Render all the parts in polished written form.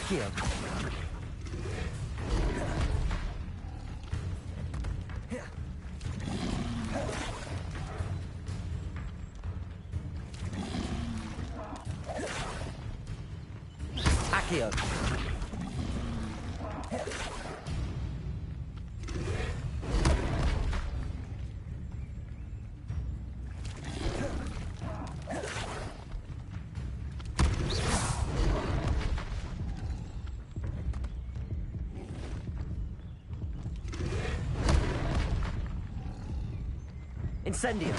Accio. Accio. Incendio.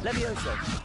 Levioso.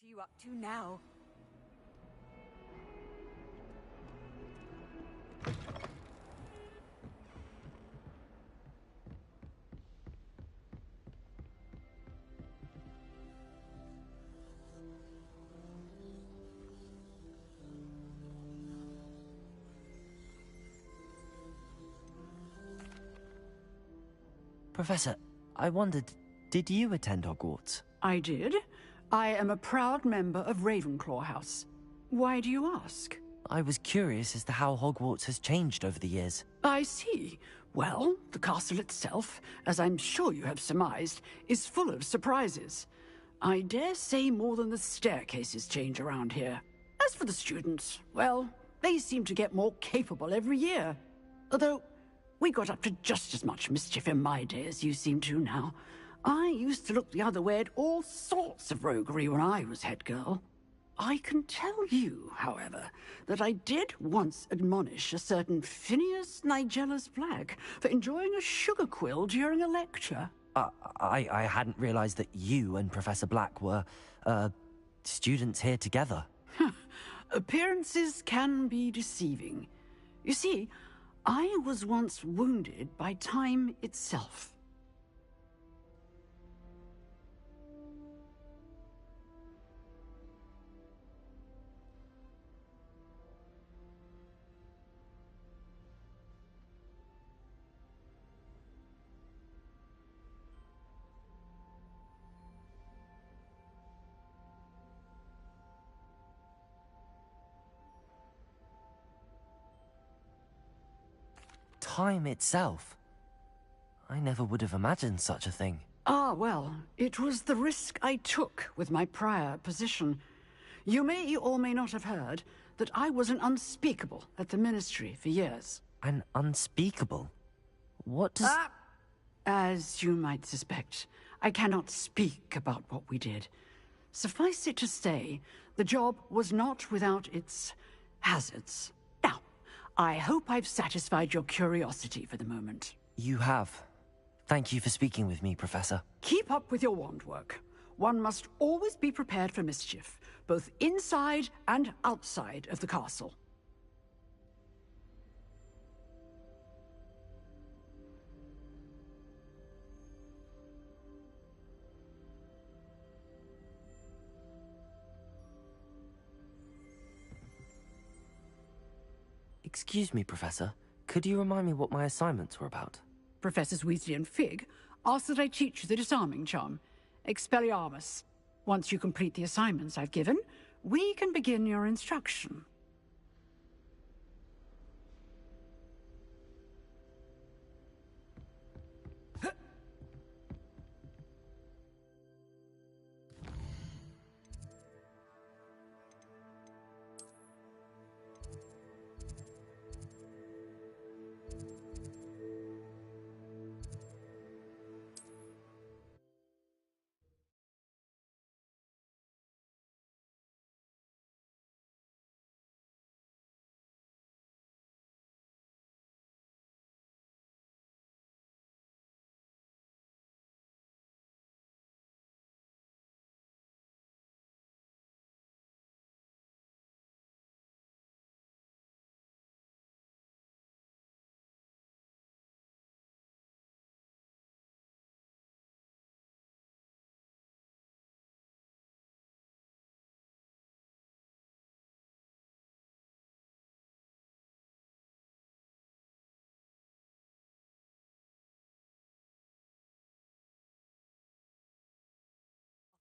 you up to now? Professor, I wondered, did you attend Hogwarts? I did. I am a proud member of Ravenclaw House. Why do you ask? I was curious as to how Hogwarts has changed over the years. I see. Well, the castle itself, as I'm sure you have surmised, is full of surprises. I dare say more than the staircases change around here. As for the students, well, they seem to get more capable every year. Although, we got up to just as much mischief in my day as you seem to now. I used to look the other way at all sorts of roguery when I was head girl. I can tell you, however, that I did once admonish a certain Phineas Nigella's Black for enjoying a sugar quill during a lecture. I hadn't realized that you and Professor Black were, students here together. Appearances can be deceiving. You see, I was once wounded by time itself. Time itself? I never would have imagined such a thing. Ah, well, it was the risk I took with my prior position. You may or may not have heard that I was an unspeakable at the Ministry for years. An unspeakable? What does... As you might suspect, I cannot speak about what we did. Suffice it to say, the job was not without its hazards. Now, I hope I've satisfied your curiosity for the moment. You have. Thank you for speaking with me, Professor. Keep up with your wand work. One must always be prepared for mischief, both inside and outside of the castle. Excuse me, Professor. Could you remind me what my assignments were about? Professors Weasley and Fig ask that I teach you the disarming charm, Expelliarmus. Once you complete the assignments I've given, we can begin your instruction.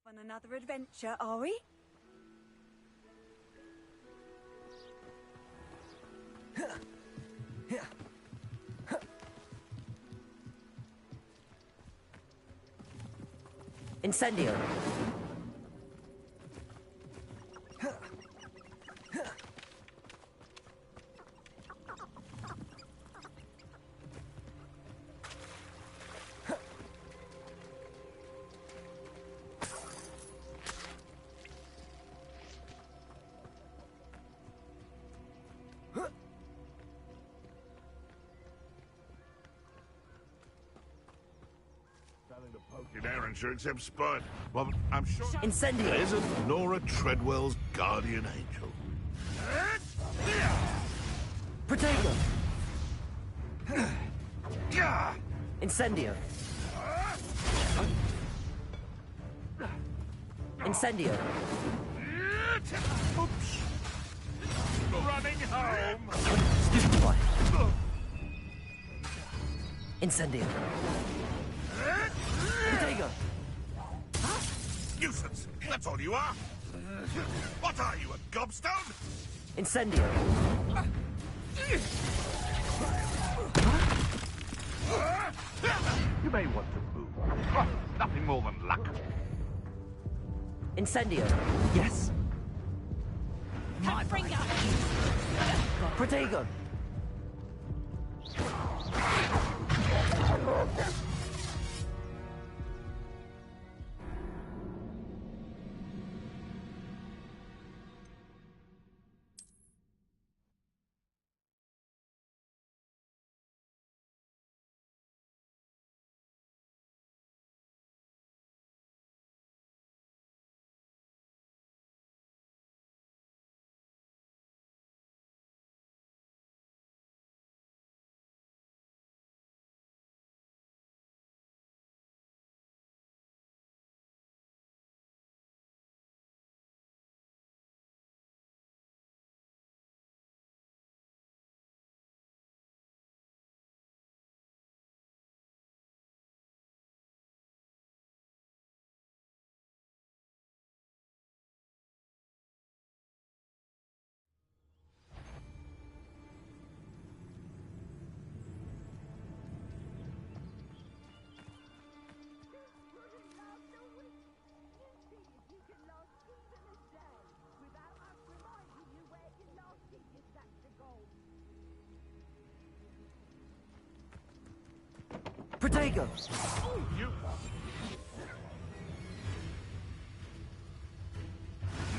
On another adventure, are we? Incendio! Selling the In Arrowshire except Spud. Well, I'm sure Incendio! isn't Nora Treadwell's guardian angel. Protego! Incendio! Incendio! Oops. Running home. Stupefy! Incendio! Protego! Nuisance. That's all you are. What are you, a gobstone? Incendio! You may want to move. Oh, nothing more than luck. Incendio! Yes! Protego! Protego!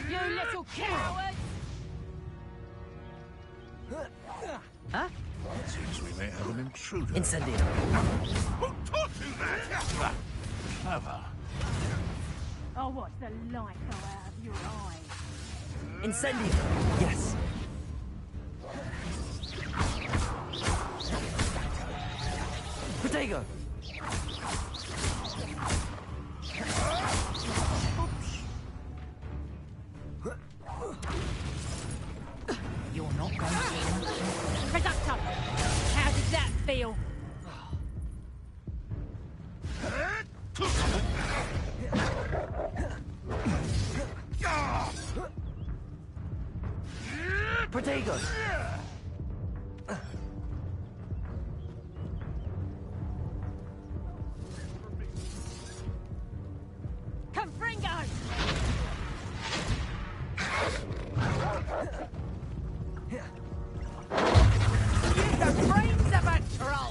You little coward! Huh? Seems we may have an intruder. Incendio! Who taught you that? Clever. I'll watch the light go out of your eye. Incendio! Yes! Protego! You're not going to. Conductor! How did that feel? Protego! Confringo! You're the brains of a troll!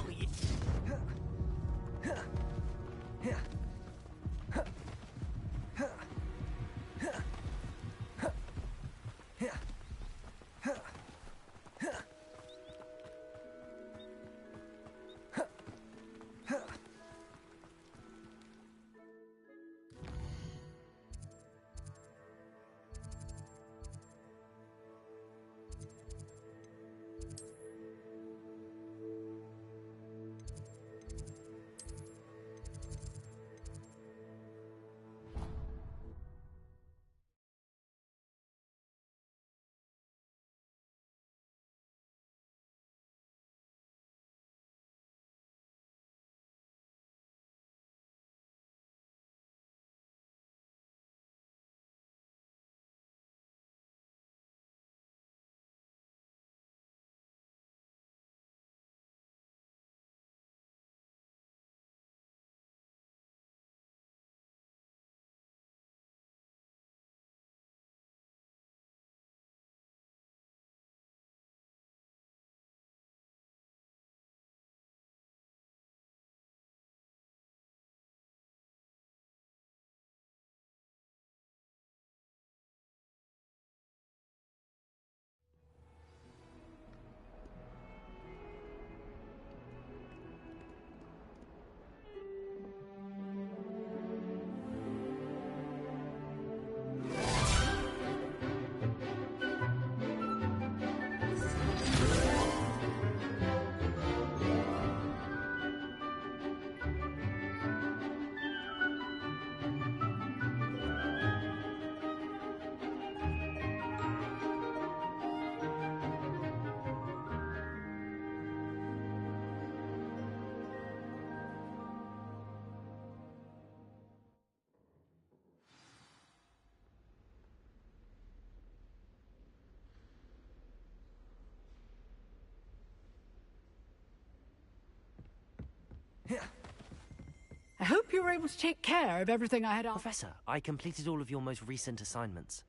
hope you were able to take care of everything I had asked. Professor, I completed all of your most recent assignments.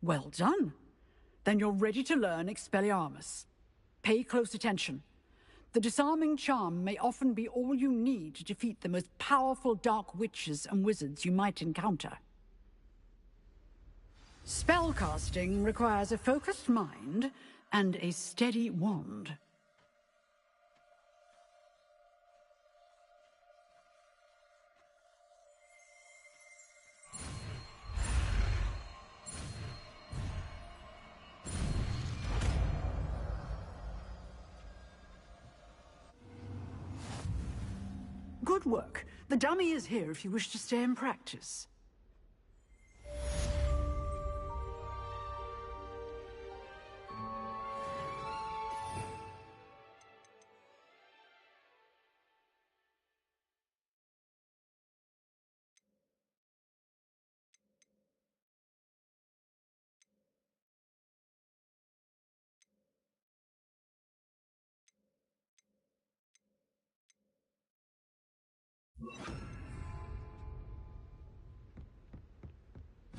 Well done. Then you're ready to learn Expelliarmus. Pay close attention. The disarming charm may often be all you need to defeat the most powerful dark witches and wizards you might encounter. Spellcasting requires a focused mind and a steady wand. Good work. The dummy is here if you wish to stay and practice.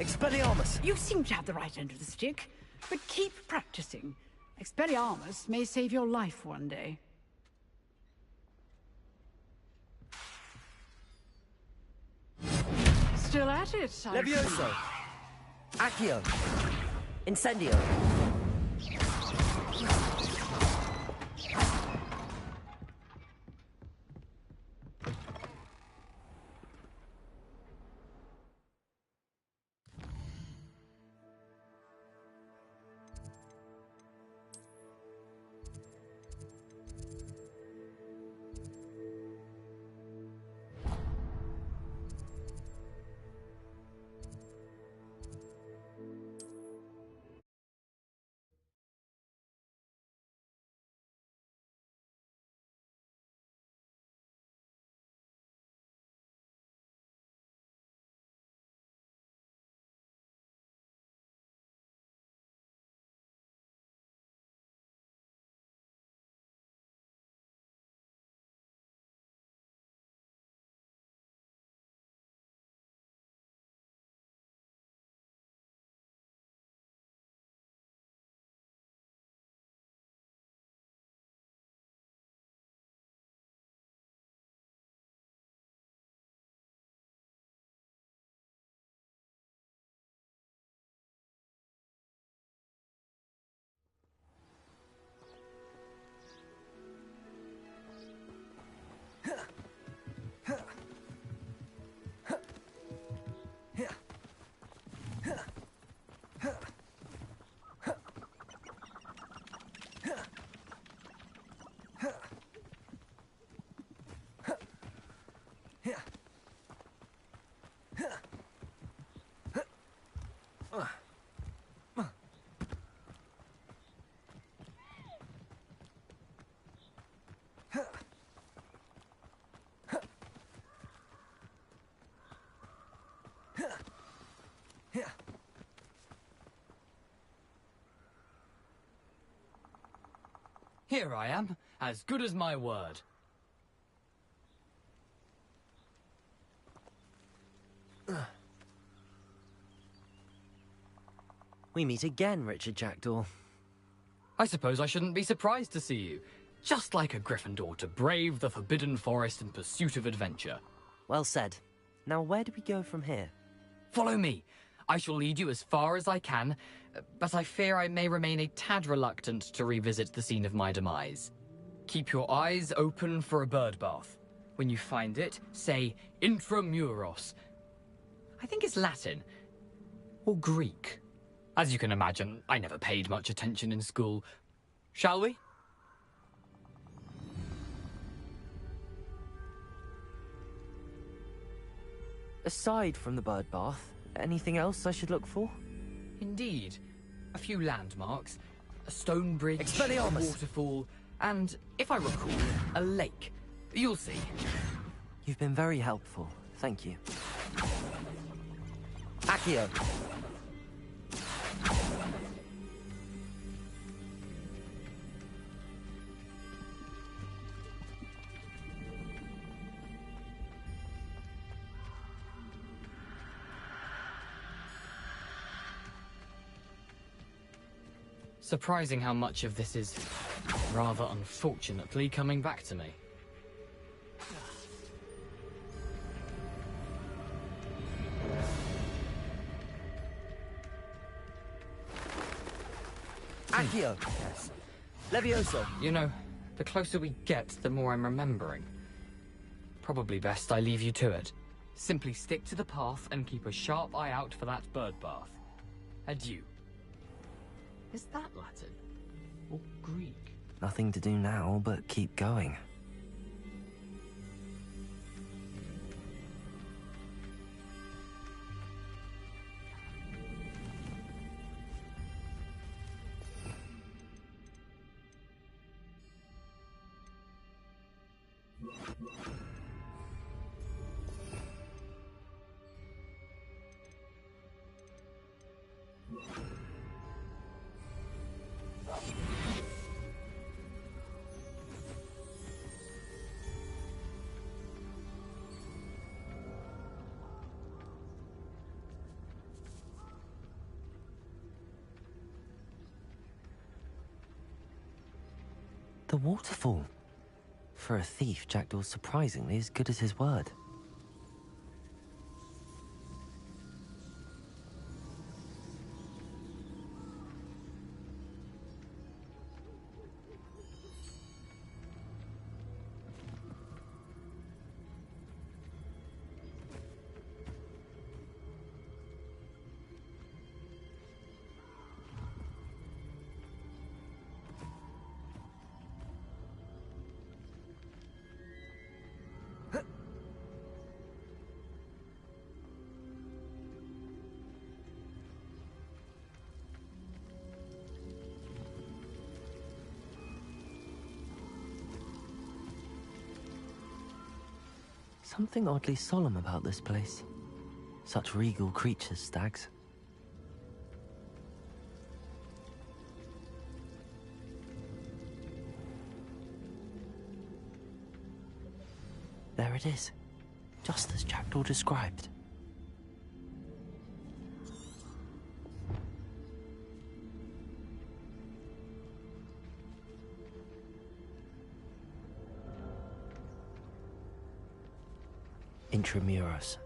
Expelliarmus! You seem to have the right end of the stick, but keep practicing. Expelliarmus may save your life one day. Still at it, I Levioso! Accio! Incendio! Here I am, as good as my word. We meet again, Richard Jackdaw. I suppose I shouldn't be surprised to see you. Just like a Gryffindor to brave the Forbidden Forest in pursuit of adventure. Well said. Now where do we go from here? Follow me. I shall lead you as far as I can, but I fear I may remain a tad reluctant to revisit the scene of my demise. Keep your eyes open for a bird bath. When you find it, say intramuros. I think it's Latin. Or Greek. As you can imagine, I never paid much attention in school. Shall we? Aside from the bird bath, anything else I should look for? Indeed. A few landmarks, a stone bridge, a Expelliarmus! waterfall, and, if I recall, a lake. You'll see. You've been very helpful. Thank you. Accio! Surprising how much of this is, rather unfortunately, coming back to me. Accio! Levioso! You know, the closer we get, the more I'm remembering. Probably best I leave you to it. Simply stick to the path and keep a sharp eye out for that bird bath. Adieu. Is that Latin? Or Greek? Nothing to do now but keep going. The waterfall. For a thief, Jackdaw's surprisingly as good as his word. Something oddly solemn about this place. Such regal creatures, stags. There it is, just as Jackdaw described. Intramuros.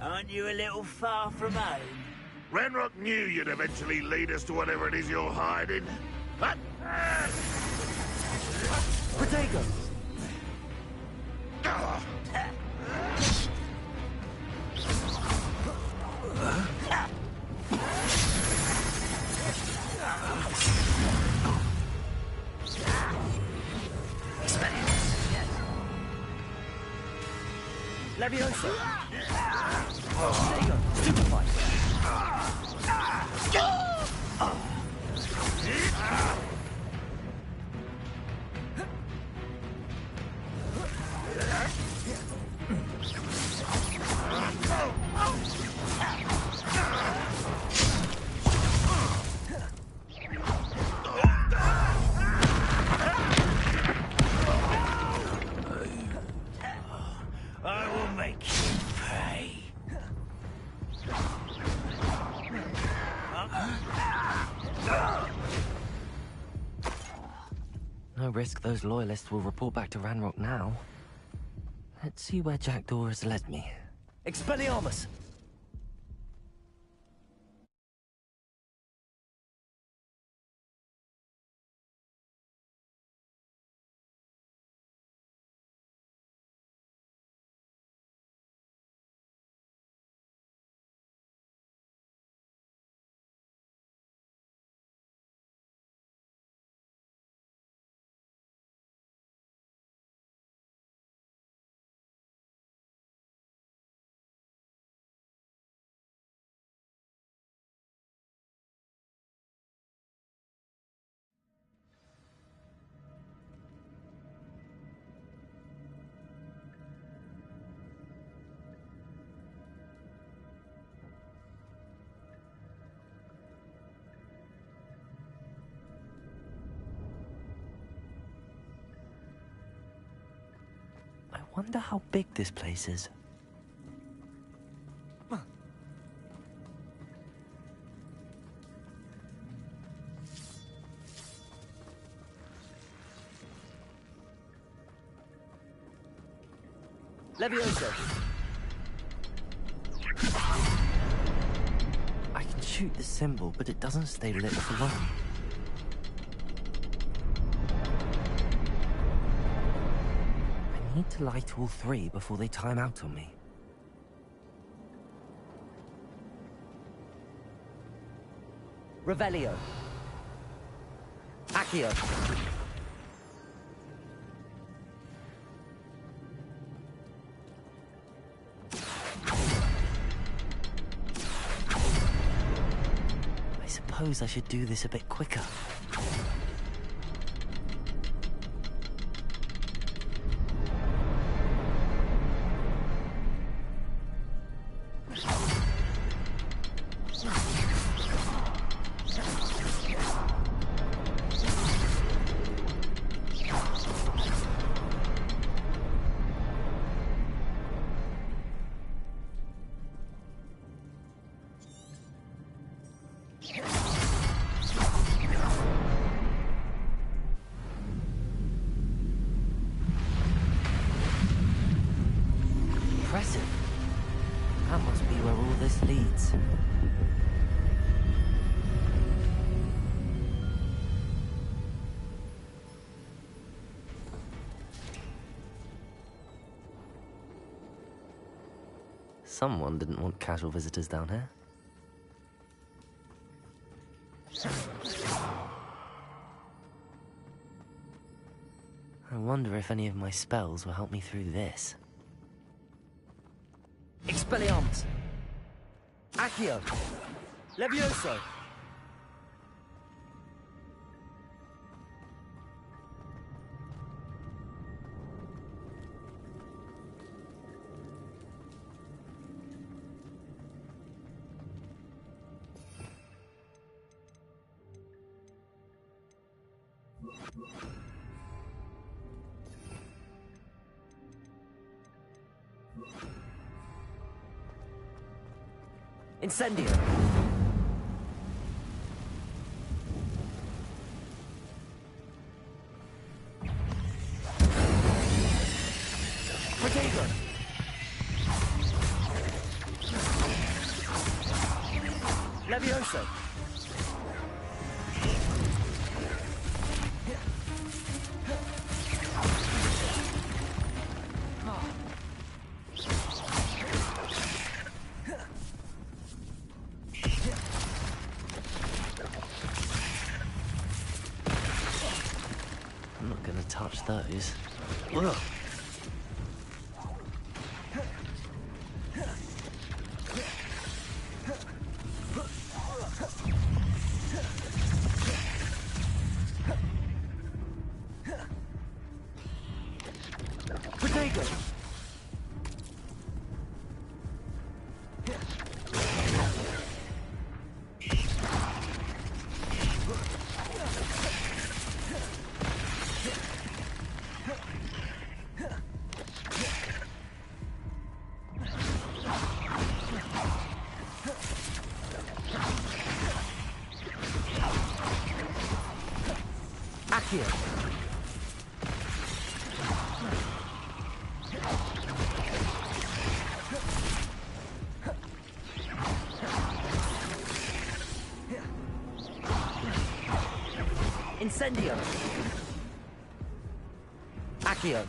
Aren't you a little far from home? Ranrock knew you'd eventually lead us to whatever it is you're hiding. Protego! Levioso! Protego! Stupefy! I will make you pay. No risk those loyalists will report back to Ranrock now. Let's see where Jackdaw has led me. Expelliarmus! Wonder how big this place is. Levioso! I can shoot the symbol, but it doesn't stay lit for long. I need to light all three before they time out on me. Revelio. Accio. I suppose I should do this a bit quicker. Impressive. That must be where all this leads. Someone didn't want casual visitors down here. I wonder if any of my spells will help me through this. Expelliarmus. Accio. Levioso. Incendio. Protego. Levioso. I'm not gonna touch those. Ugh. Protego. Accio. Incendio. Accio.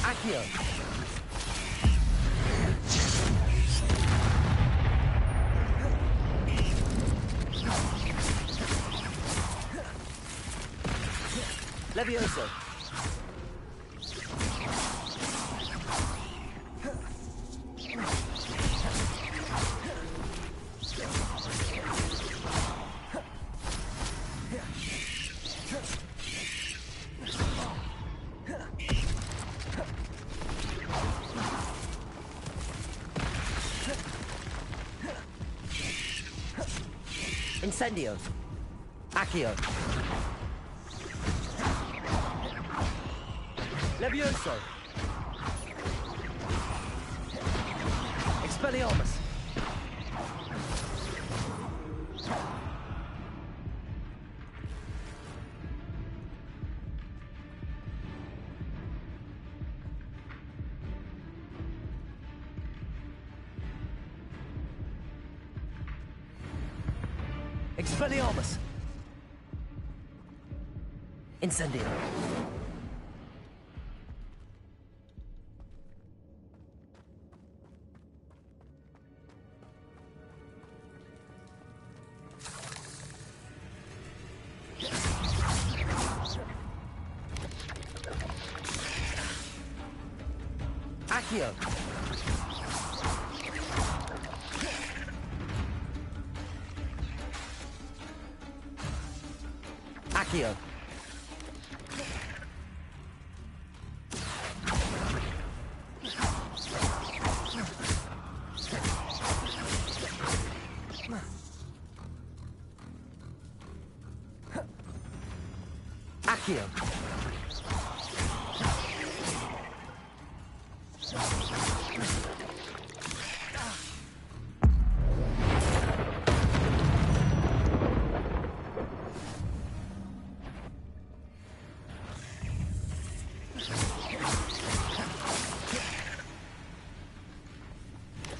Accio. Levioso. Incendio. Accio. Levioso. Expelliarmus. Expelliarmus. Incendio. Accio. Accio. Accio.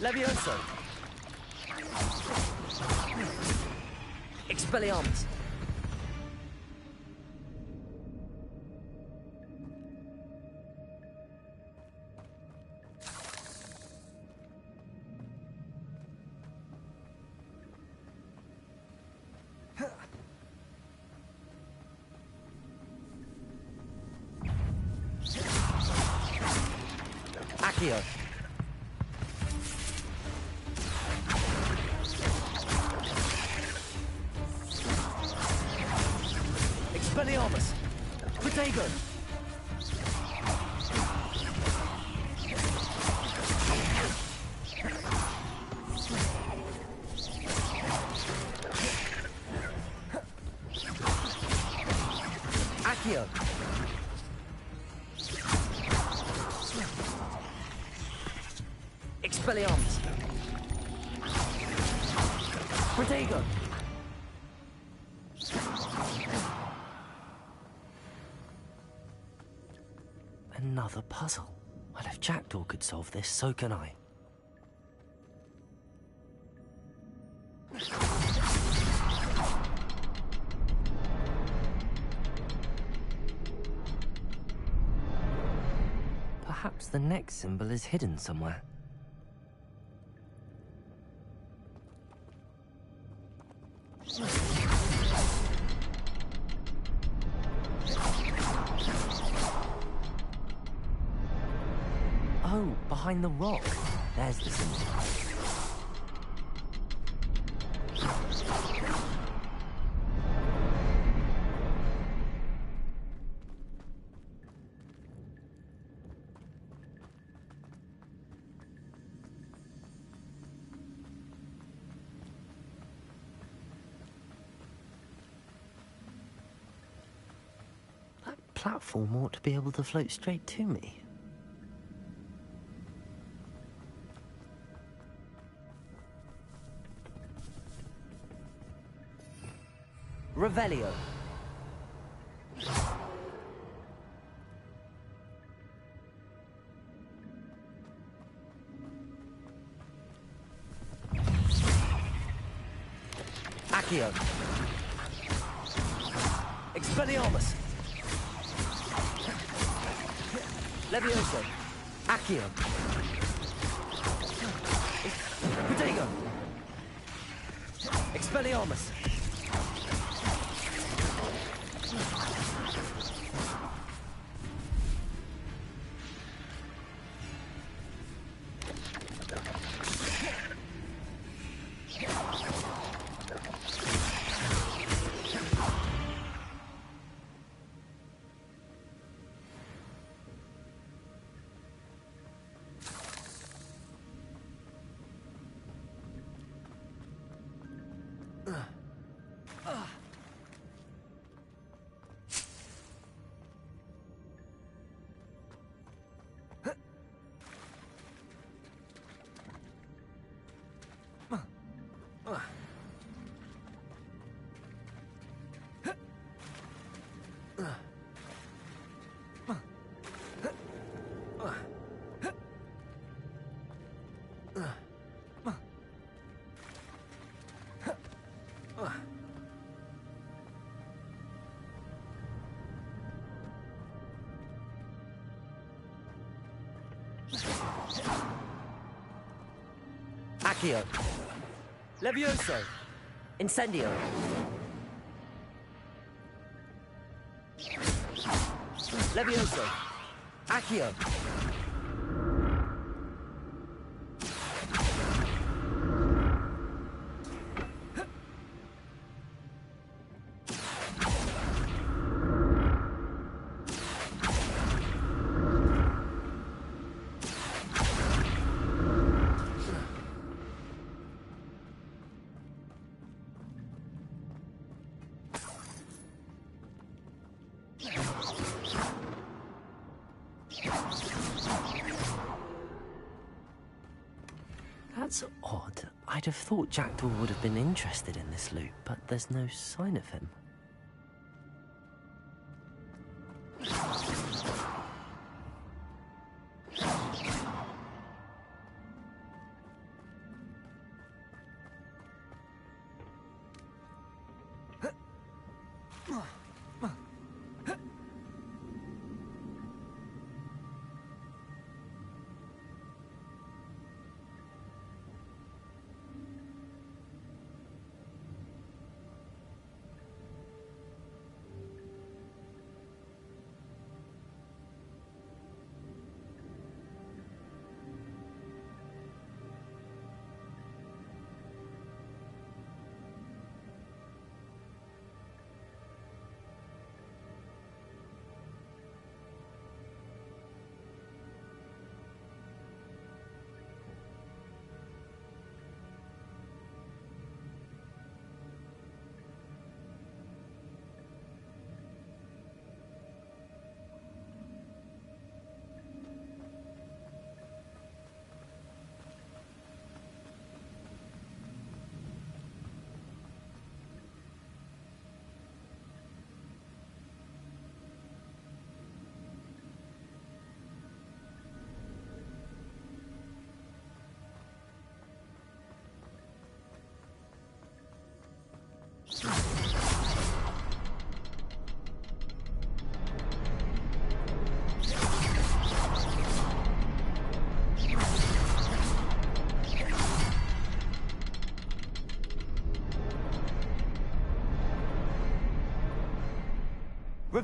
Levioso. Expelliarmus. Accio. Expelliarmus. Protego. Accio. Expelliarmus. Protego. Another puzzle. Well, if Jackdaw could solve this, so can I. Perhaps the next symbol is hidden somewhere. Oh, behind the rock. There's the symbol. That platform ought to be able to float straight to me. Revelio. Accio. Expelliarmus. Levioso. Accio. Protego. Expelliarmus. Accio. Levioso. Incendio. Levioso. Accio. That's odd. I'd have thought Jackdaw would have been interested in this loot, but there's no sign of him.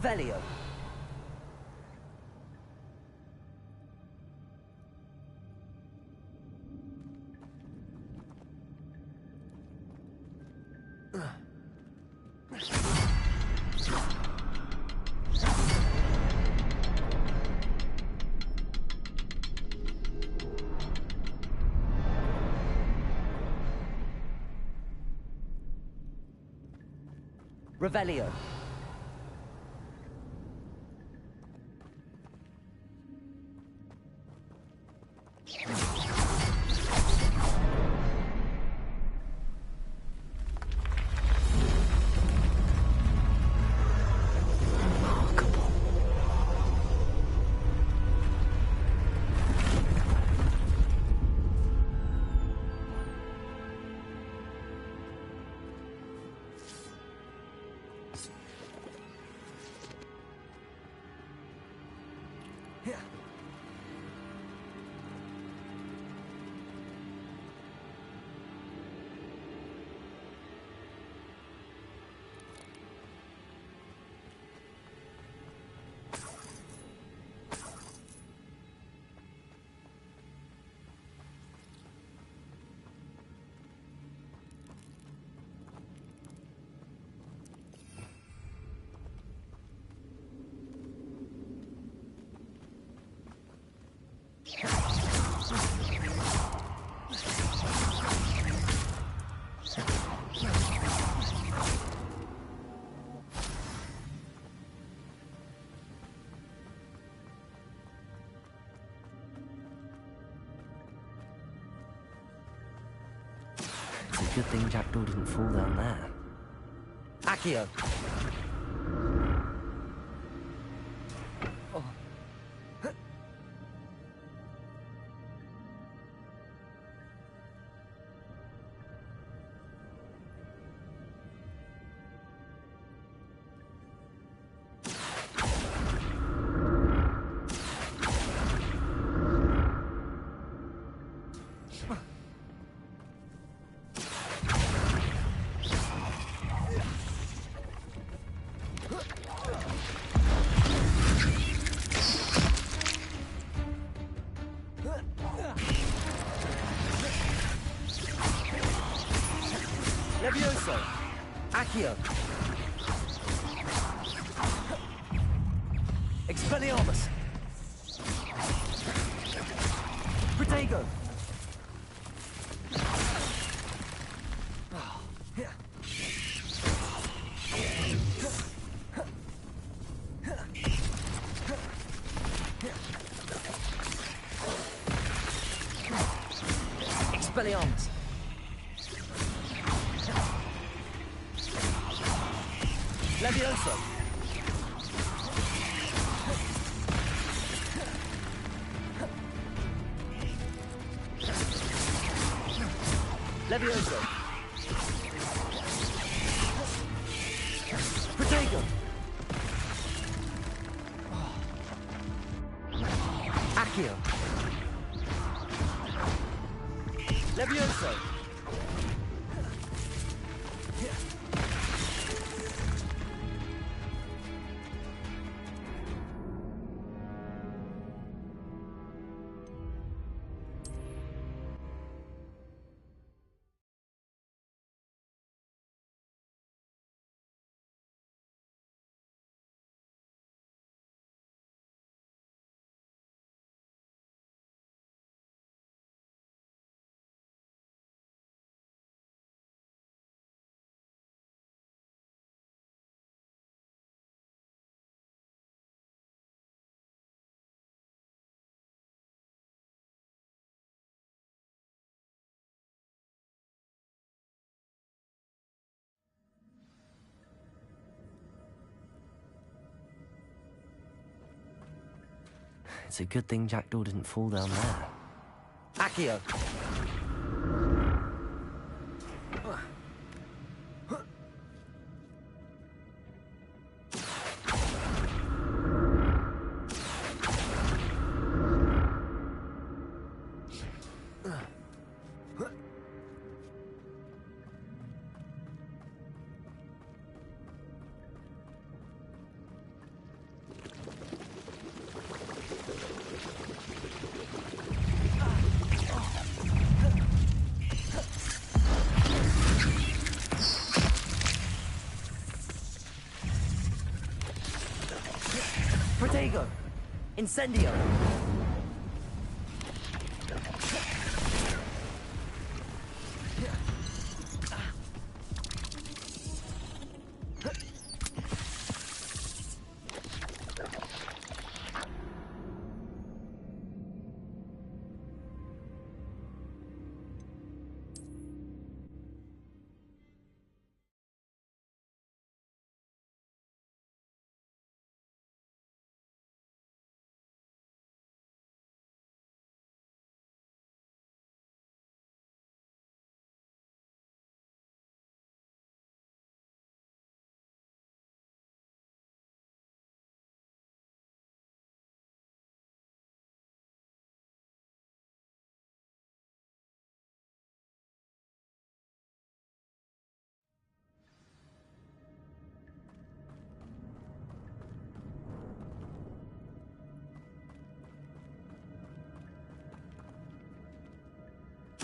Revelio. Revelio. It's a good thing Jackdaw didn't fall down there. Accio! Levioso! Accio! Expelliarmus! Protego! Expelliarmus! Levioso! Levioso! Protego! Accio! Levioso! It's a good thing Jackdaw didn't fall down there. Accio! Protego! Incendio!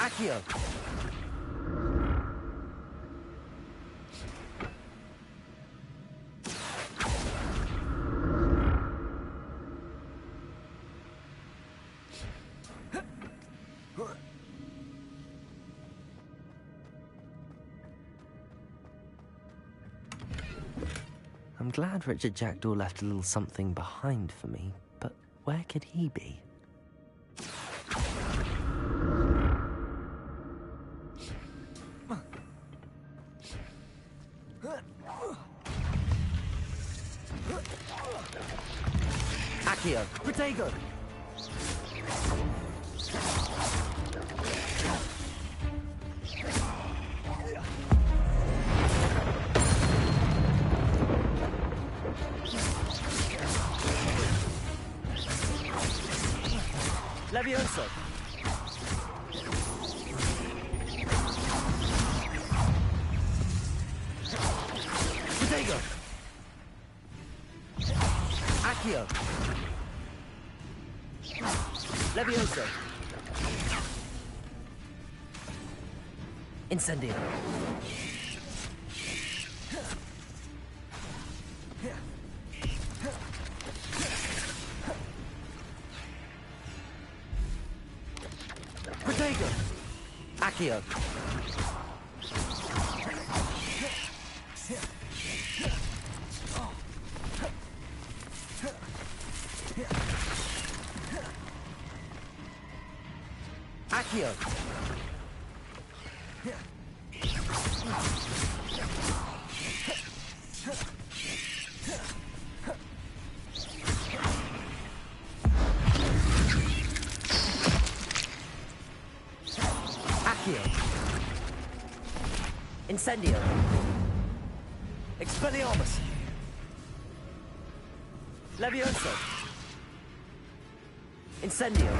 Accio! I'm glad Richard Jackdaw left a little something behind for me, but where could he be? Accio. Protego. Levioso. Protego. Accio. Levioso. Incendio. Protego. Accio. Accio. Accio. Incendio. Expelliarmus. Levioso. Incendio.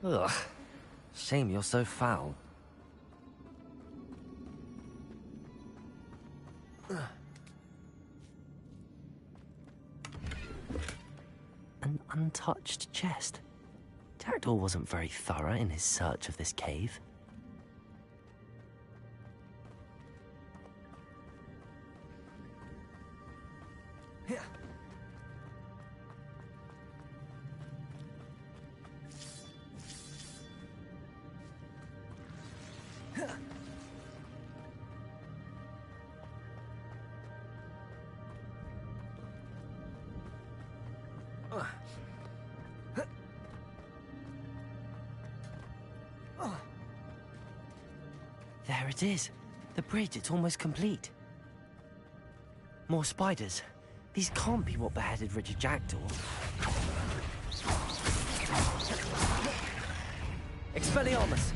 Ugh. Shame you're so foul. An untouched chest. Jackdaw wasn't very thorough in his search of this cave. There it is. The bridge, it's almost complete. More spiders. These can't be what beheaded Richard Jackdaw. Expelliarmus!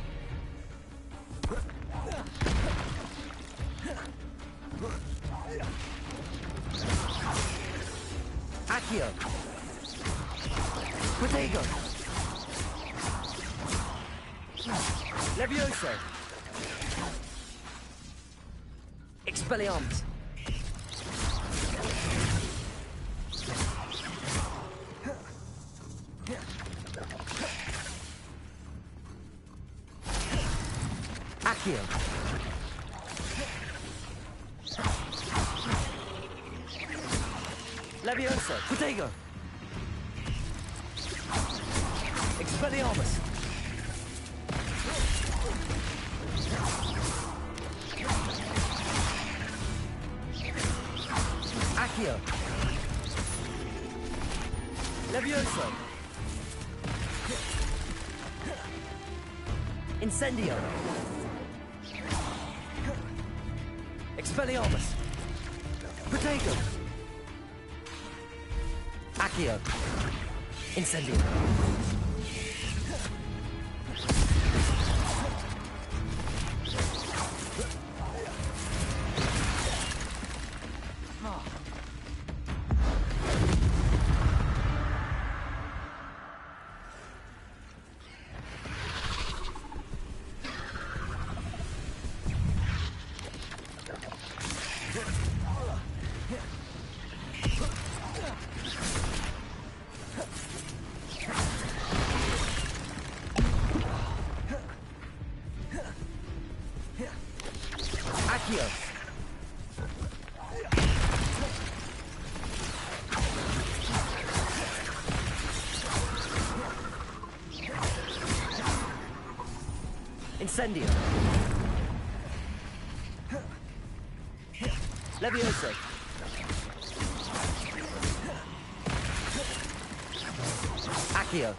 Accio! Protego! Levioso! Expelliarmus! Accio! Levioso! Protego! Expelliarmus! Accio! Levioso! Incendio! Expelliarmus! Protego! Accio! Incendio! Accio! Incendio! Levioso! Accio!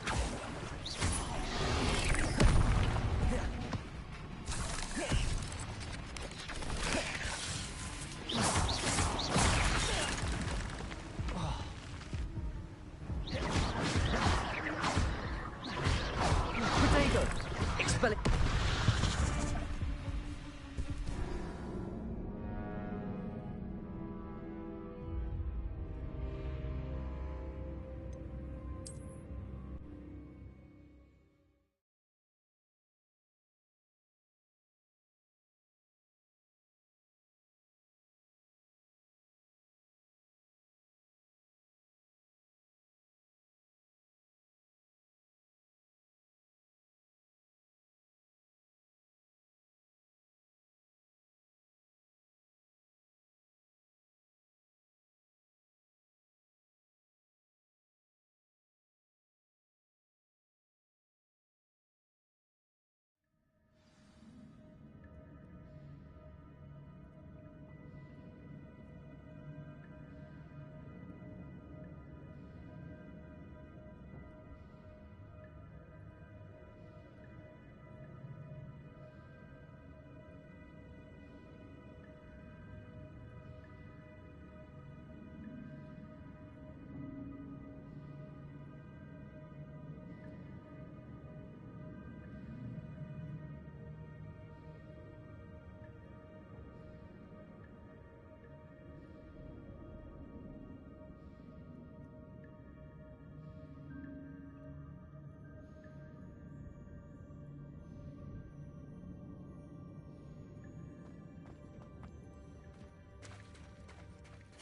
spell it.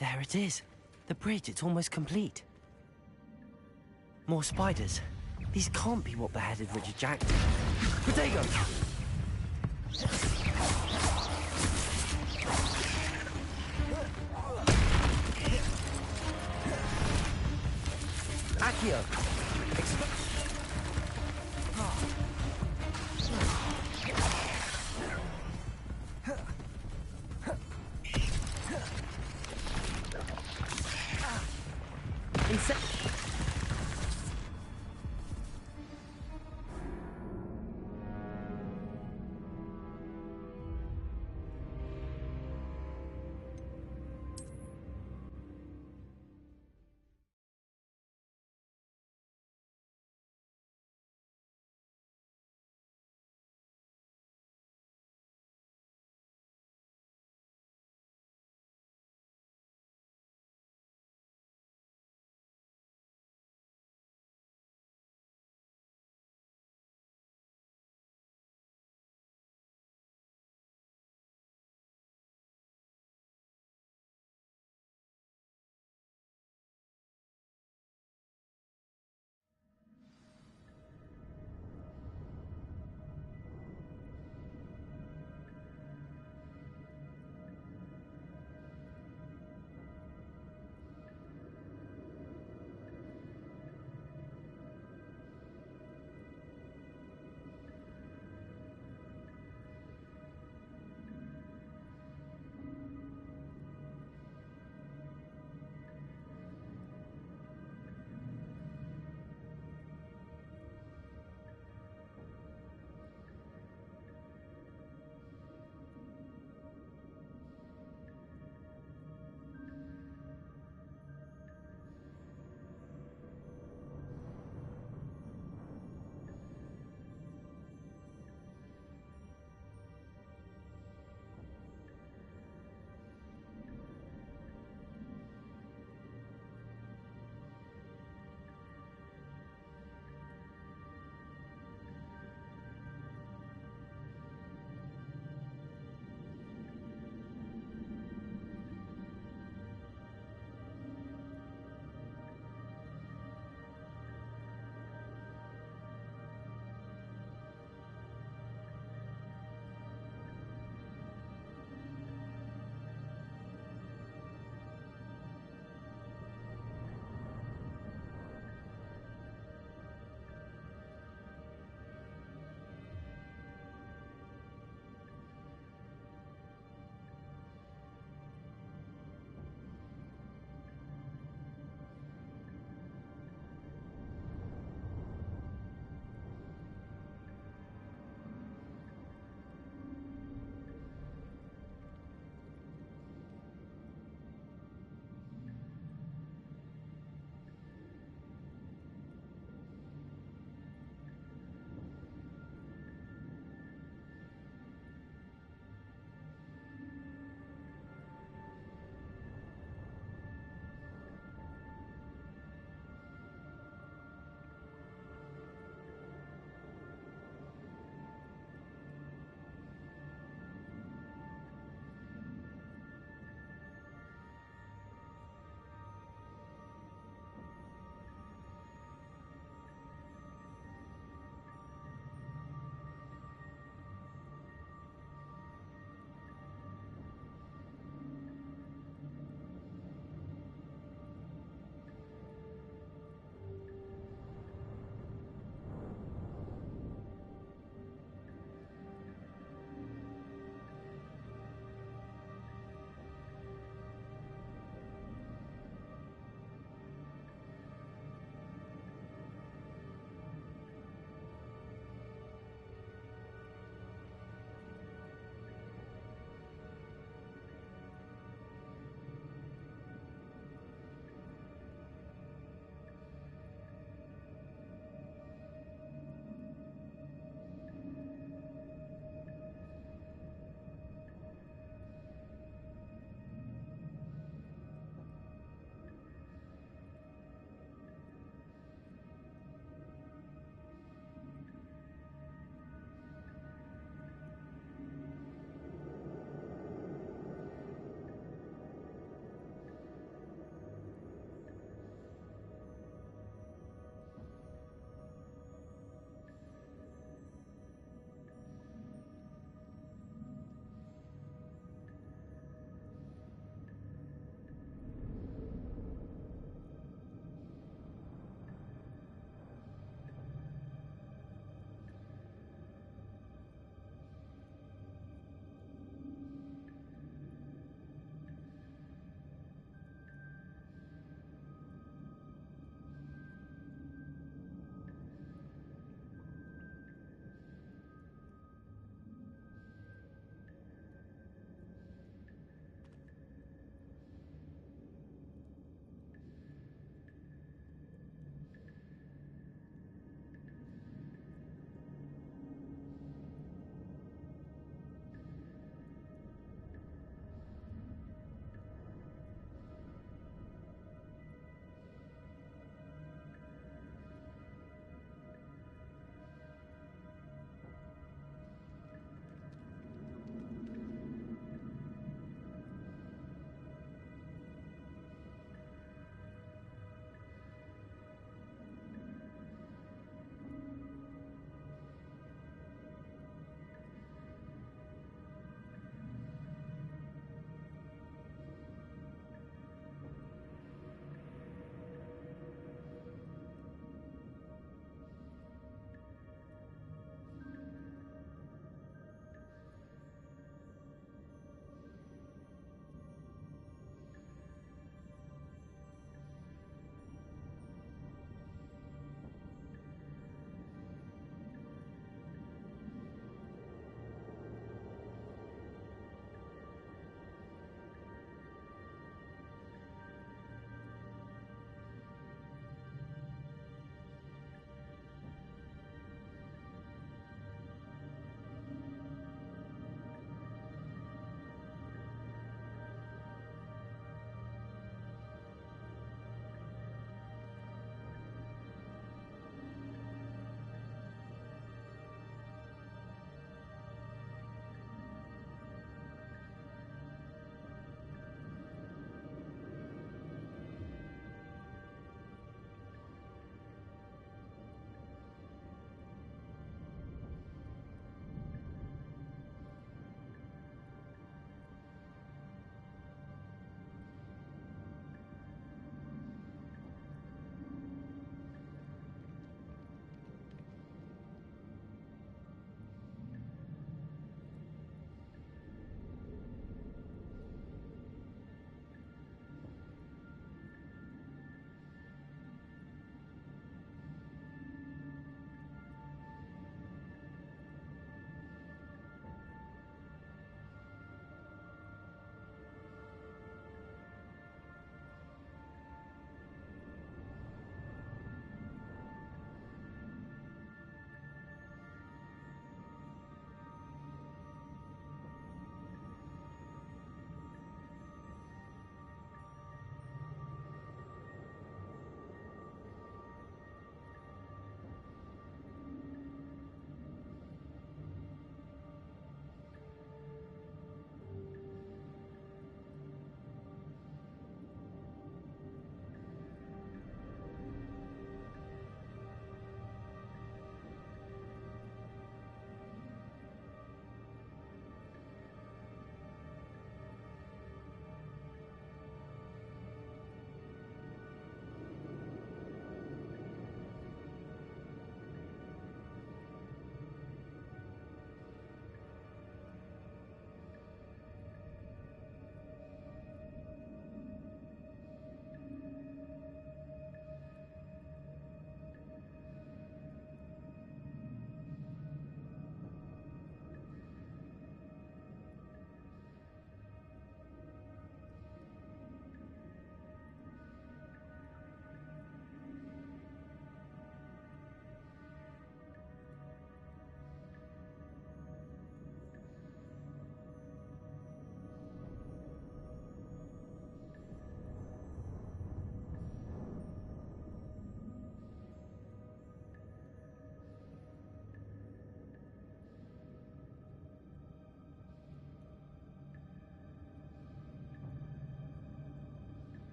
There it is. The bridge, it's almost complete. More spiders. These can't be what beheaded Richard Jackson. Protego! Accio! Insect.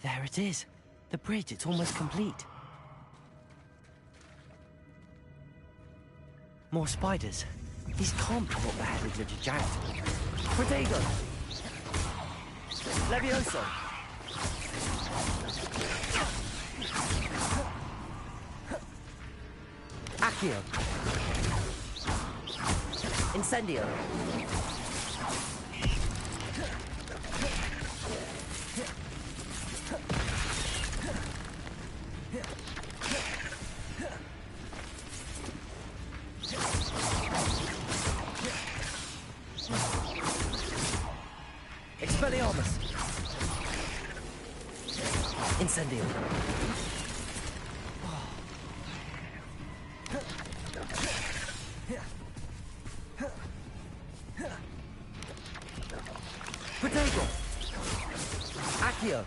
There it is. The bridge, it's almost complete. More spiders. These can't be what beheaded Richard Jackson. Protego! Levioso! Accio! Incendio! Expelliarmus! Incendio! Protego! Accio!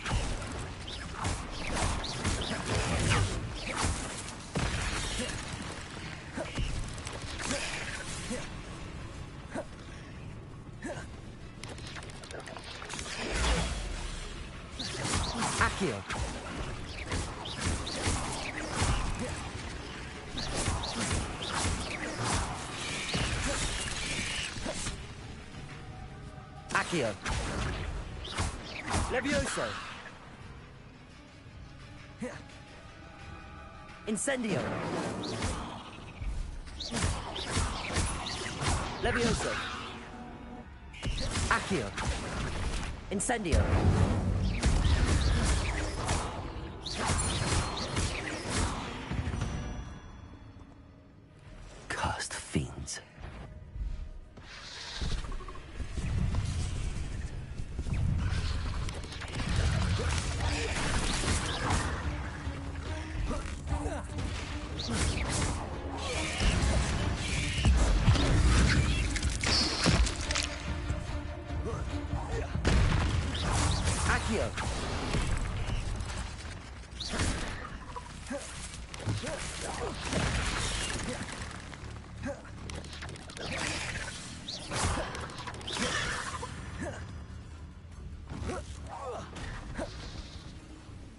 Accio! Accio! Levioso! Incendio! Levioso! Accio! Incendio! Cursed fiends. Accio!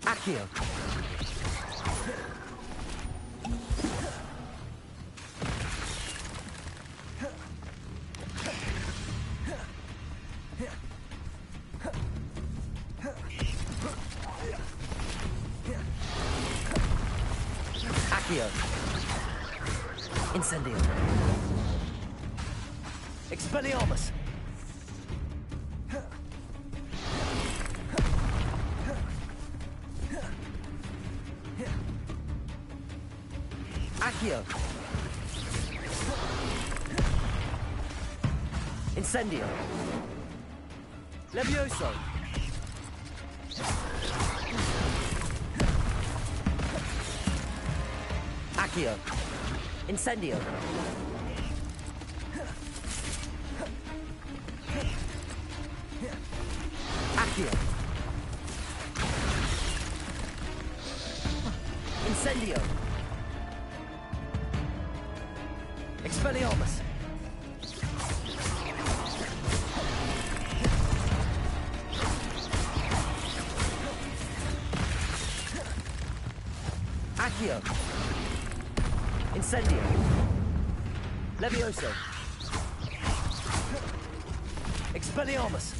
Accio! Accio! Incendio! Expelliarmus! Accio! Incendio! Levioso! Accio! Incendio! Accio! Incendio! Expelliarmus! Accio! Incendio! Levioso! Expelliarmus!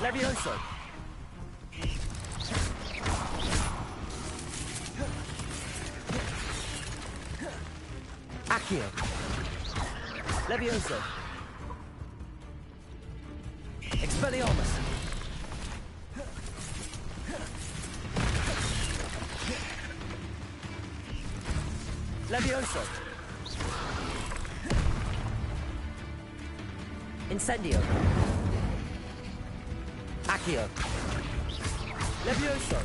Levioso! Accio! Levioso! Expelliarmus! Levioso! Incendio! Accio! Levioso!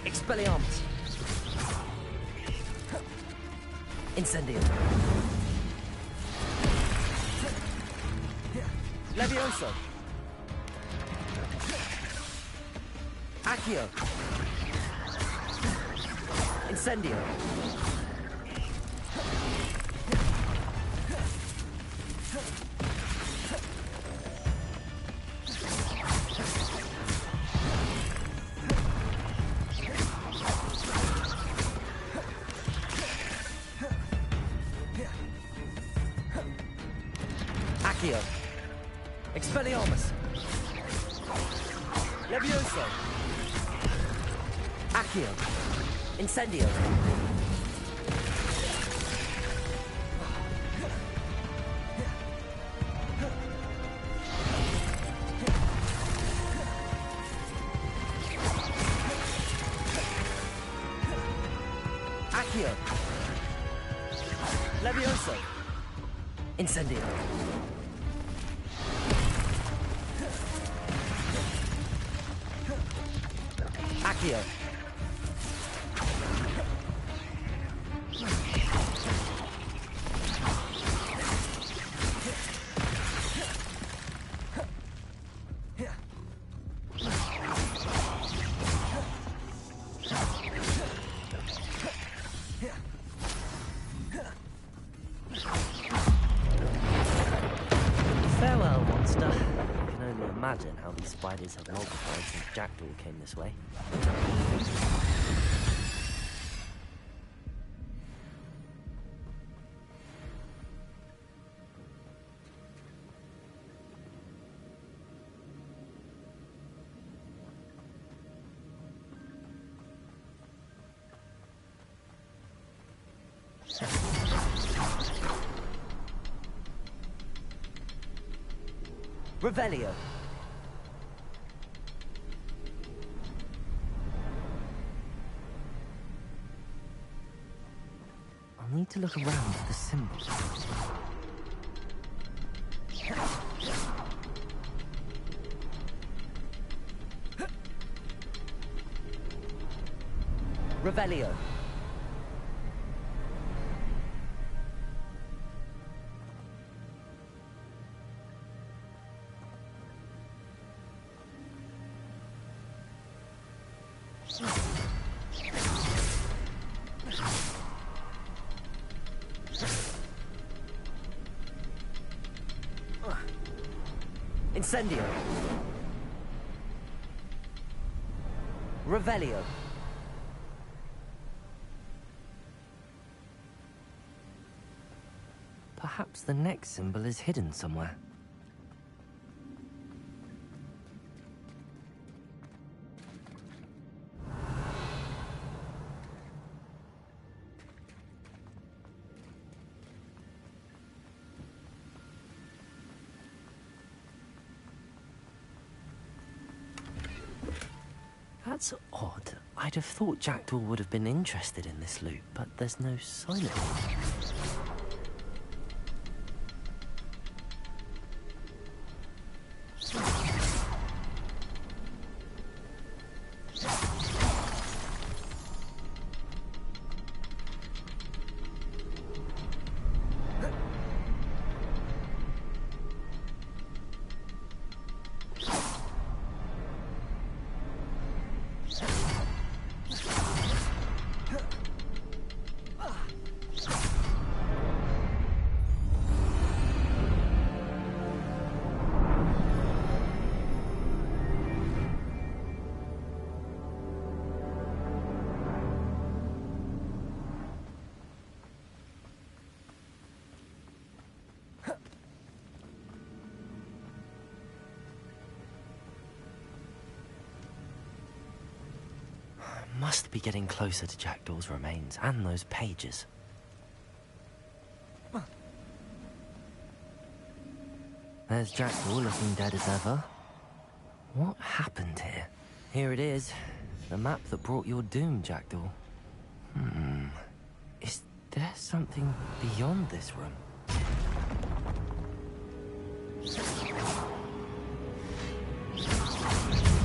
Expelliarmus! Incendio! Levioso. Accio. Incendio. Accio. Expelliarmus. Levioso. Accio. Incendio. Accio. Levioso. Incendio. Accio. Farewell, monster. I can only imagine how these spiders have multiplied since Jackdaw came this way. Revelio. I'll need to look around for the symbol. Revelio. Incendio. Revelio. Perhaps the next symbol is hidden somewhere. That's odd. I'd have thought Jackdaw would have been interested in this loot, but there's no sign of it. Must be getting closer to Jackdaw's remains and those pages. There's Jackdaw looking dead as ever. What happened here? Here it is. The map that brought your doom, Jackdaw. Is there something beyond this room?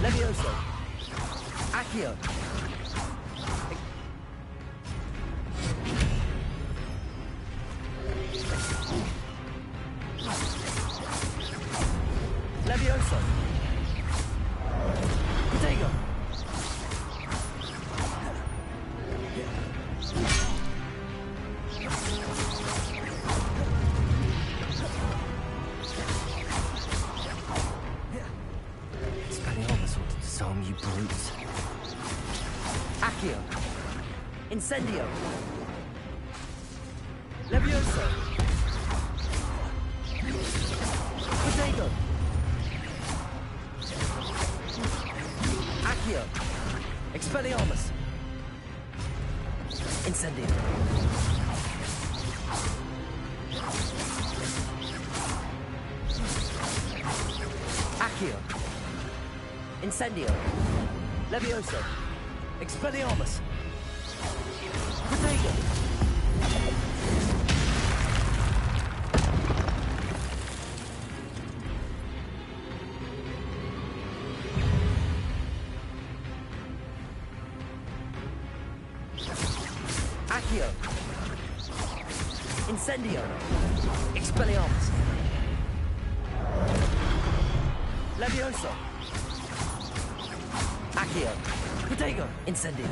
Levioso. Accio. home, you brutes. Accio. Incendio. Levioso. Potato. Accio. Expelliarmus. Incendio. Accio. Incendio. Levioso. Expelliarmus. Potato. Accio. Incendio. Expelliarmus. Levioso. Accio. Potato. Incendio.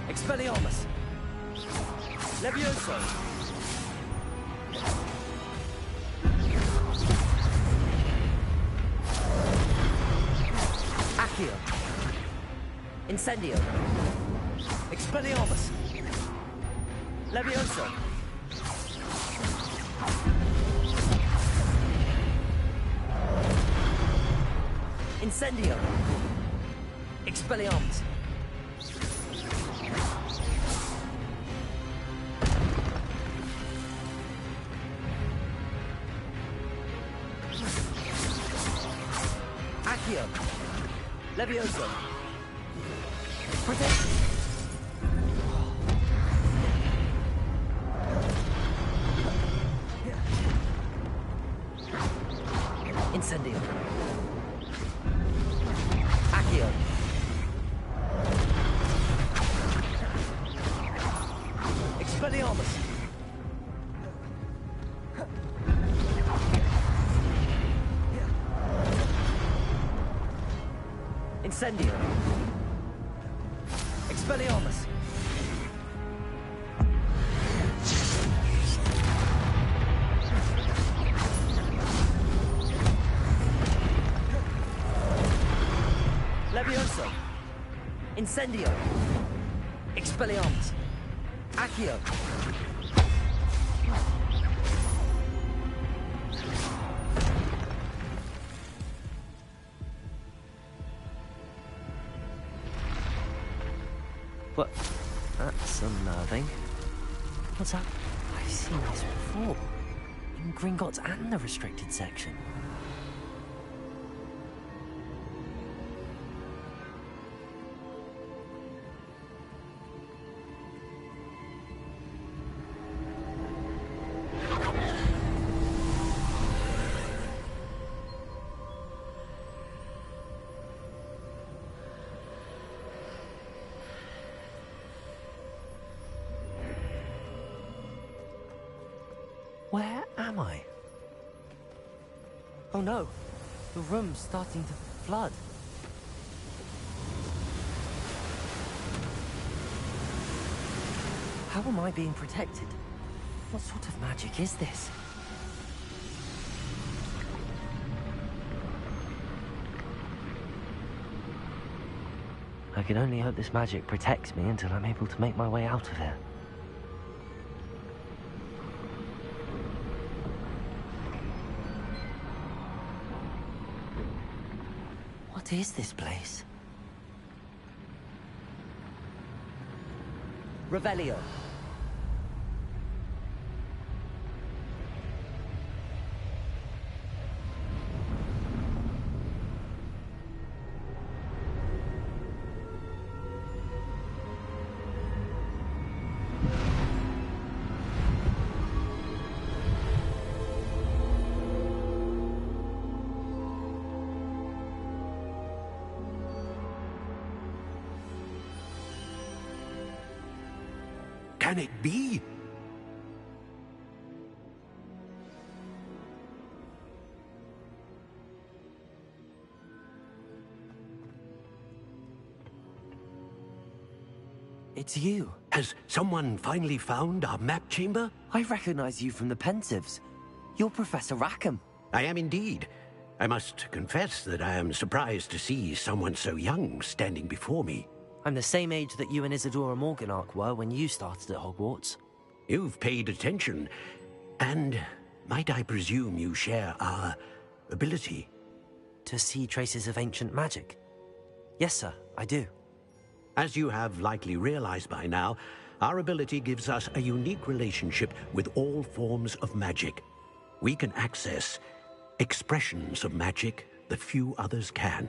Expelliarmus. Levioso. Accio. Incendio. Expelliarmus. Levioso. Incendio. Expelliarmus. Accio. Levioso. Protect. Incendio. Accio. Expelliarmus. Incendio. Expelliarmus. Levioso. Incendio. Expelliarmus. Accio. What? That's unnerving. What's that? I've seen this before. In Gringotts and the restricted section. Where am I? Oh no, the room's starting to flood. How am I being protected? What sort of magic is this? I can only hope this magic protects me until I'm able to make my way out of here. What is this place? Revelio. Can it be? It's you. Has someone finally found our map chamber? I recognize you from the Pensives. You're Professor Rackham. I am indeed. I must confess that I am surprised to see someone so young standing before me. I'm the same age that you and Isadora Morganach were when you started at Hogwarts. You've paid attention, and might I presume you share our ability? To see traces of ancient magic? Yes, sir, I do. As you have likely realized by now, our ability gives us a unique relationship with all forms of magic. We can access expressions of magic that few others can.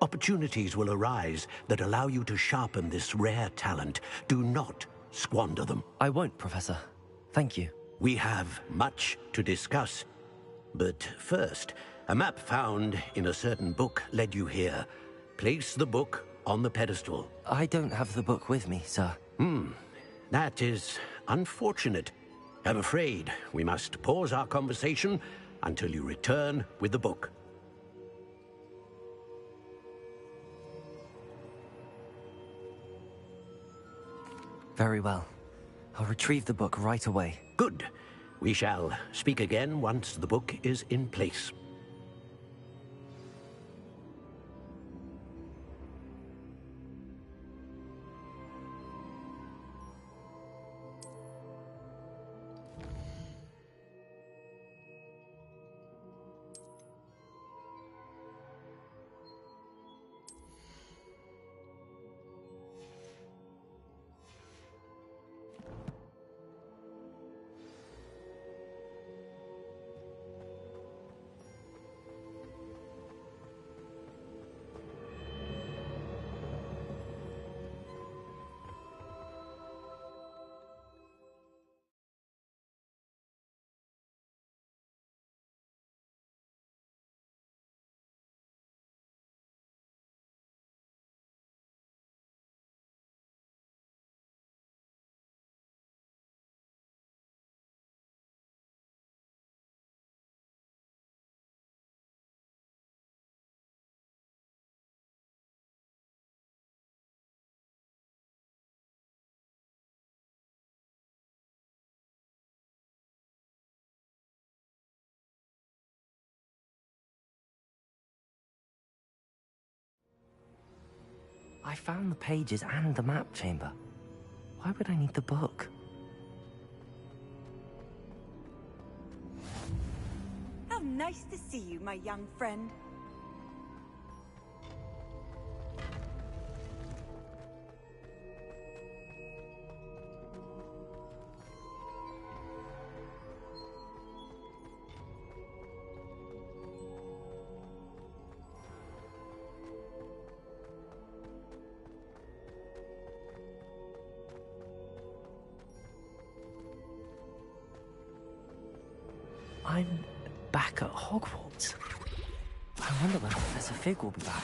Opportunities will arise that allow you to sharpen this rare talent. Do not squander them. I won't, Professor. Thank you. We have much to discuss. But first, a map found in a certain book led you here. Place the book on the pedestal. I don't have the book with me, sir. That is unfortunate. I'm afraid we must pause our conversation until you return with the book. Very well. I'll retrieve the book right away. Good. We shall speak again once the book is in place. I found the pages and the map chamber. Why would I need the book? How nice to see you, my young friend. I'm back at Hogwarts. I wonder when Professor Fig will be back.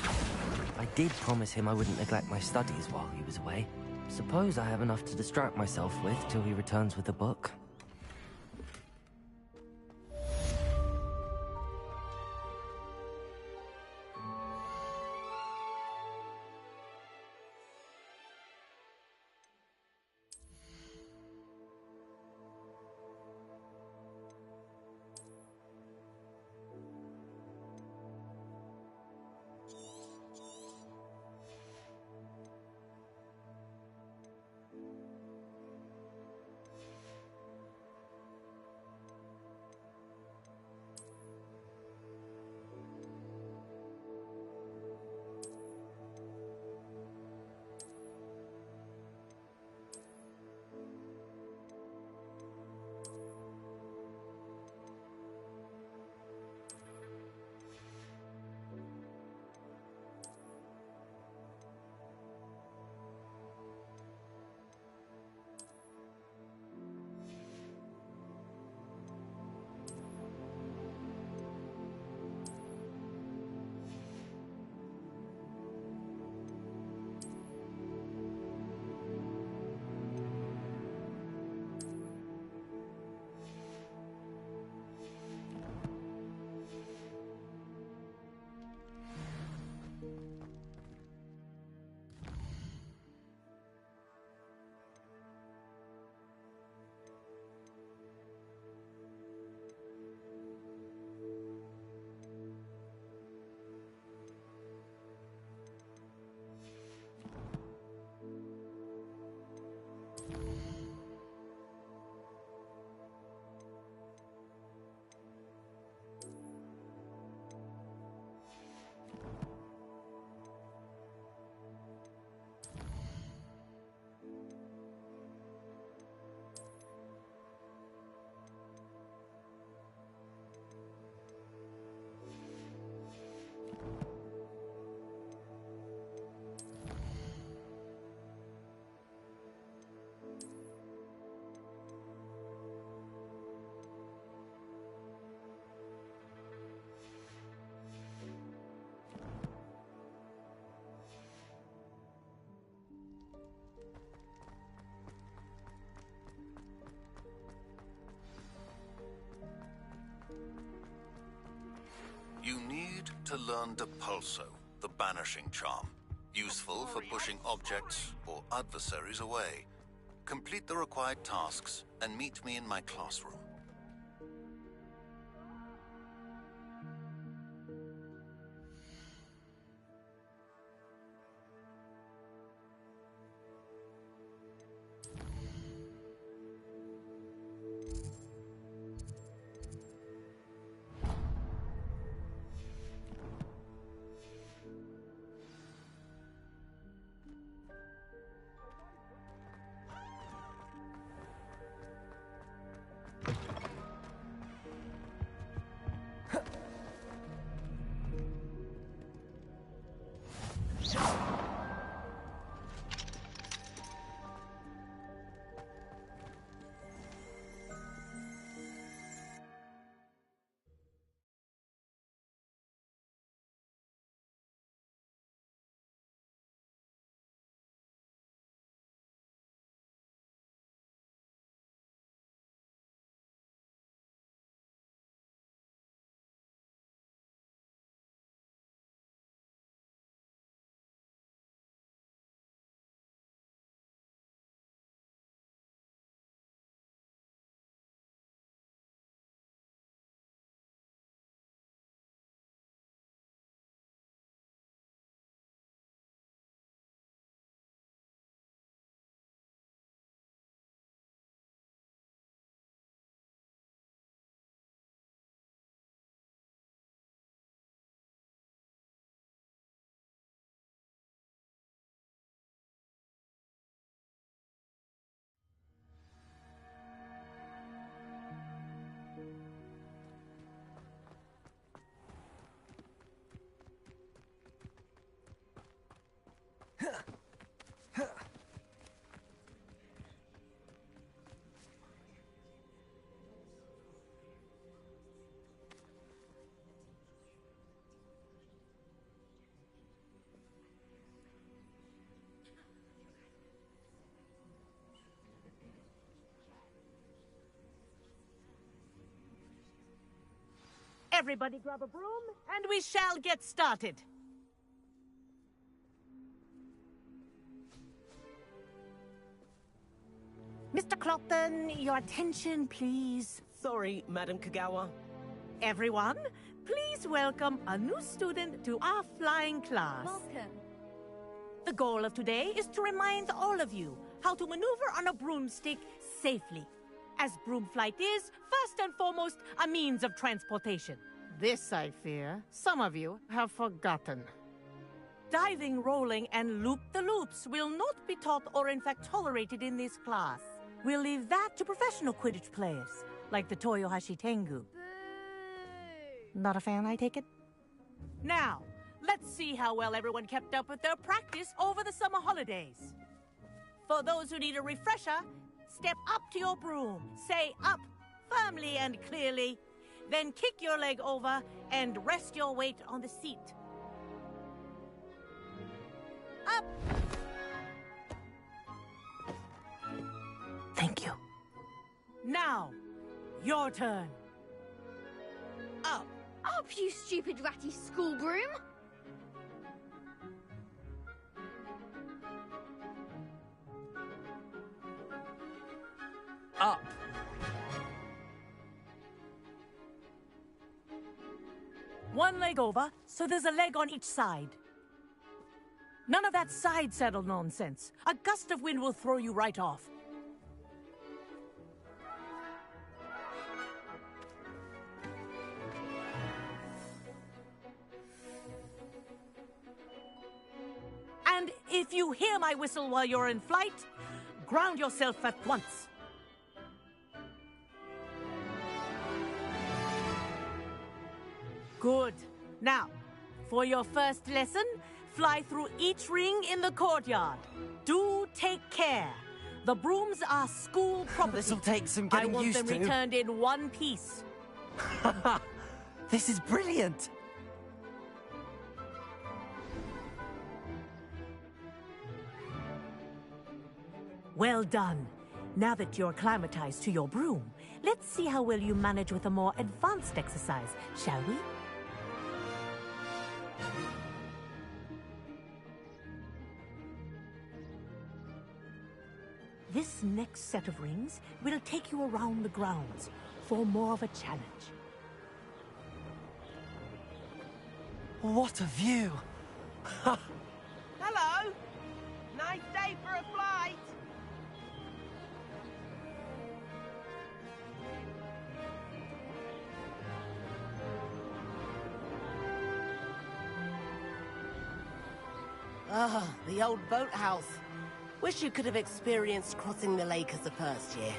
I did promise him I wouldn't neglect my studies while he was away. Suppose I have enough to distract myself with till he returns with the book. learn Depulso, the banishing charm. Useful for pushing objects or adversaries away. Complete the required tasks and meet me in my classroom. Everybody grab a broom, and we shall get started. Mr. Clopton, your attention, please. Sorry, Madam Kagawa. Everyone, please welcome a new student to our flying class. Welcome. The goal of today is to remind all of you how to maneuver on a broomstick safely, as broom flight is, first and foremost, a means of transportation. This, I fear, some of you have forgotten. Diving, rolling, and loop-the-loops will not be taught or in fact tolerated in this class. We'll leave that to professional Quidditch players, like the Toyohashi Tengu. Boo! Not a fan, I take it? Now, let's see how well everyone kept up with their practice over the summer holidays. For those who need a refresher, step up to your broom, say up firmly and clearly, then kick your leg over and rest your weight on the seat. Up! Thank you. Now, your turn. Up. Up, you stupid ratty school broom! Up. One leg over, so there's a leg on each side. None of that side saddle nonsense. A gust of wind will throw you right off. And if you hear my whistle while you're in flight, ground yourself at once. Good. Now, for your first lesson, fly through each ring in the courtyard. Do take care. The brooms are school property. This'll take some getting used to. I want them returned in one piece. This is brilliant. Well done. Now that you're acclimatized to your broom, let's see how well you manage with a more advanced exercise, shall we? This next set of rings will take you around the grounds for more of a challenge. What a view! Hello! Nice day for a flight! Ah, the old boathouse. Wish you could have experienced crossing the lake as a first year.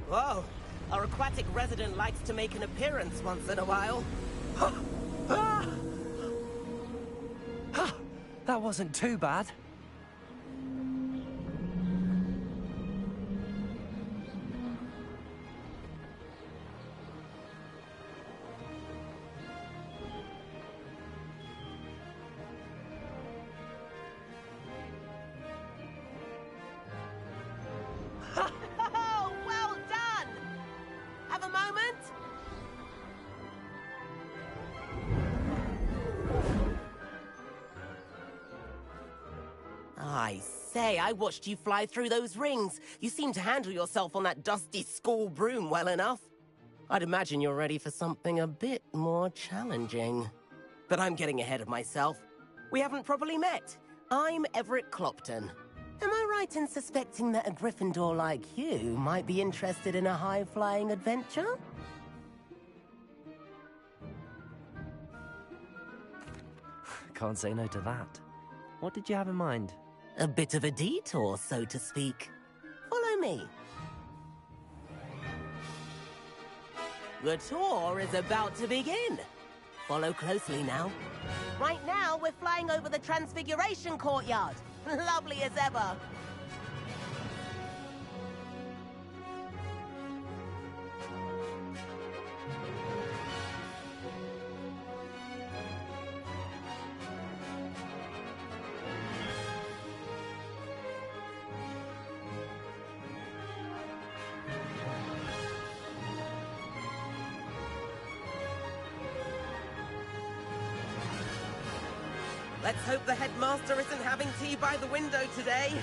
Whoa, our aquatic resident likes to make an appearance once in a while. That wasn't too bad. Well done! Have a moment? I say, I watched you fly through those rings. You seem to handle yourself on that dusty school broom well enough. I'd imagine you're ready for something a bit more challenging. But I'm getting ahead of myself. We haven't properly met. I'm Everett Clopton. Am I right in suspecting that a Gryffindor like you might be interested in a high-flying adventure? Can't say no to that. What did you have in mind? A bit of a detour, so to speak. Follow me. The tour is about to begin. Follow closely now. Right now, we're flying over the Transfiguration Courtyard. Lovely as ever. Let's hope the headmaster isn't having tea by the window today.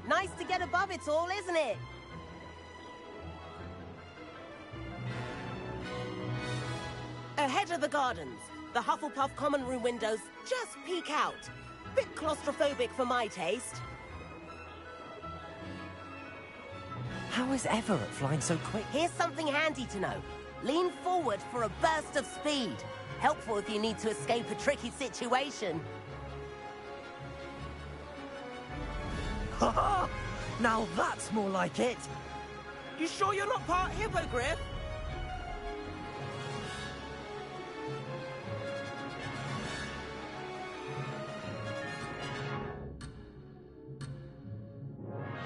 Nice to get above it all, isn't it? Ahead of the gardens, the Hufflepuff common room windows just peek out. Bit claustrophobic for my taste. How is Everett flying so quick? Here's something handy to know. Lean forward for a burst of speed. Helpful if you need to escape a tricky situation. Ha! Now that's more like it. You sure you're not part hippogriff?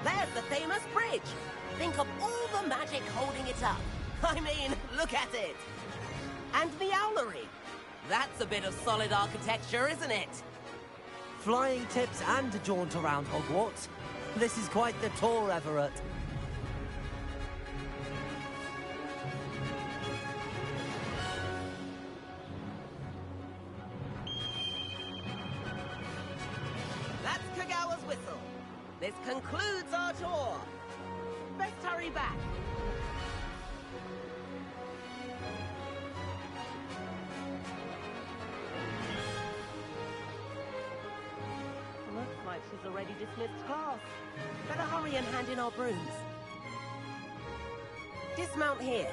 There's the famous bridge. Think of all the magic holding it up. I mean, look at it. And the owlery. That's a bit of solid architecture, isn't it? Flying tips and a jaunt around Hogwarts. This is quite the tour, Everett. That's Kagawa's whistle. This concludes our tour. Best hurry back. Looks like like she's already dismissed class. Better hurry and hand in our brooms. Dismount here.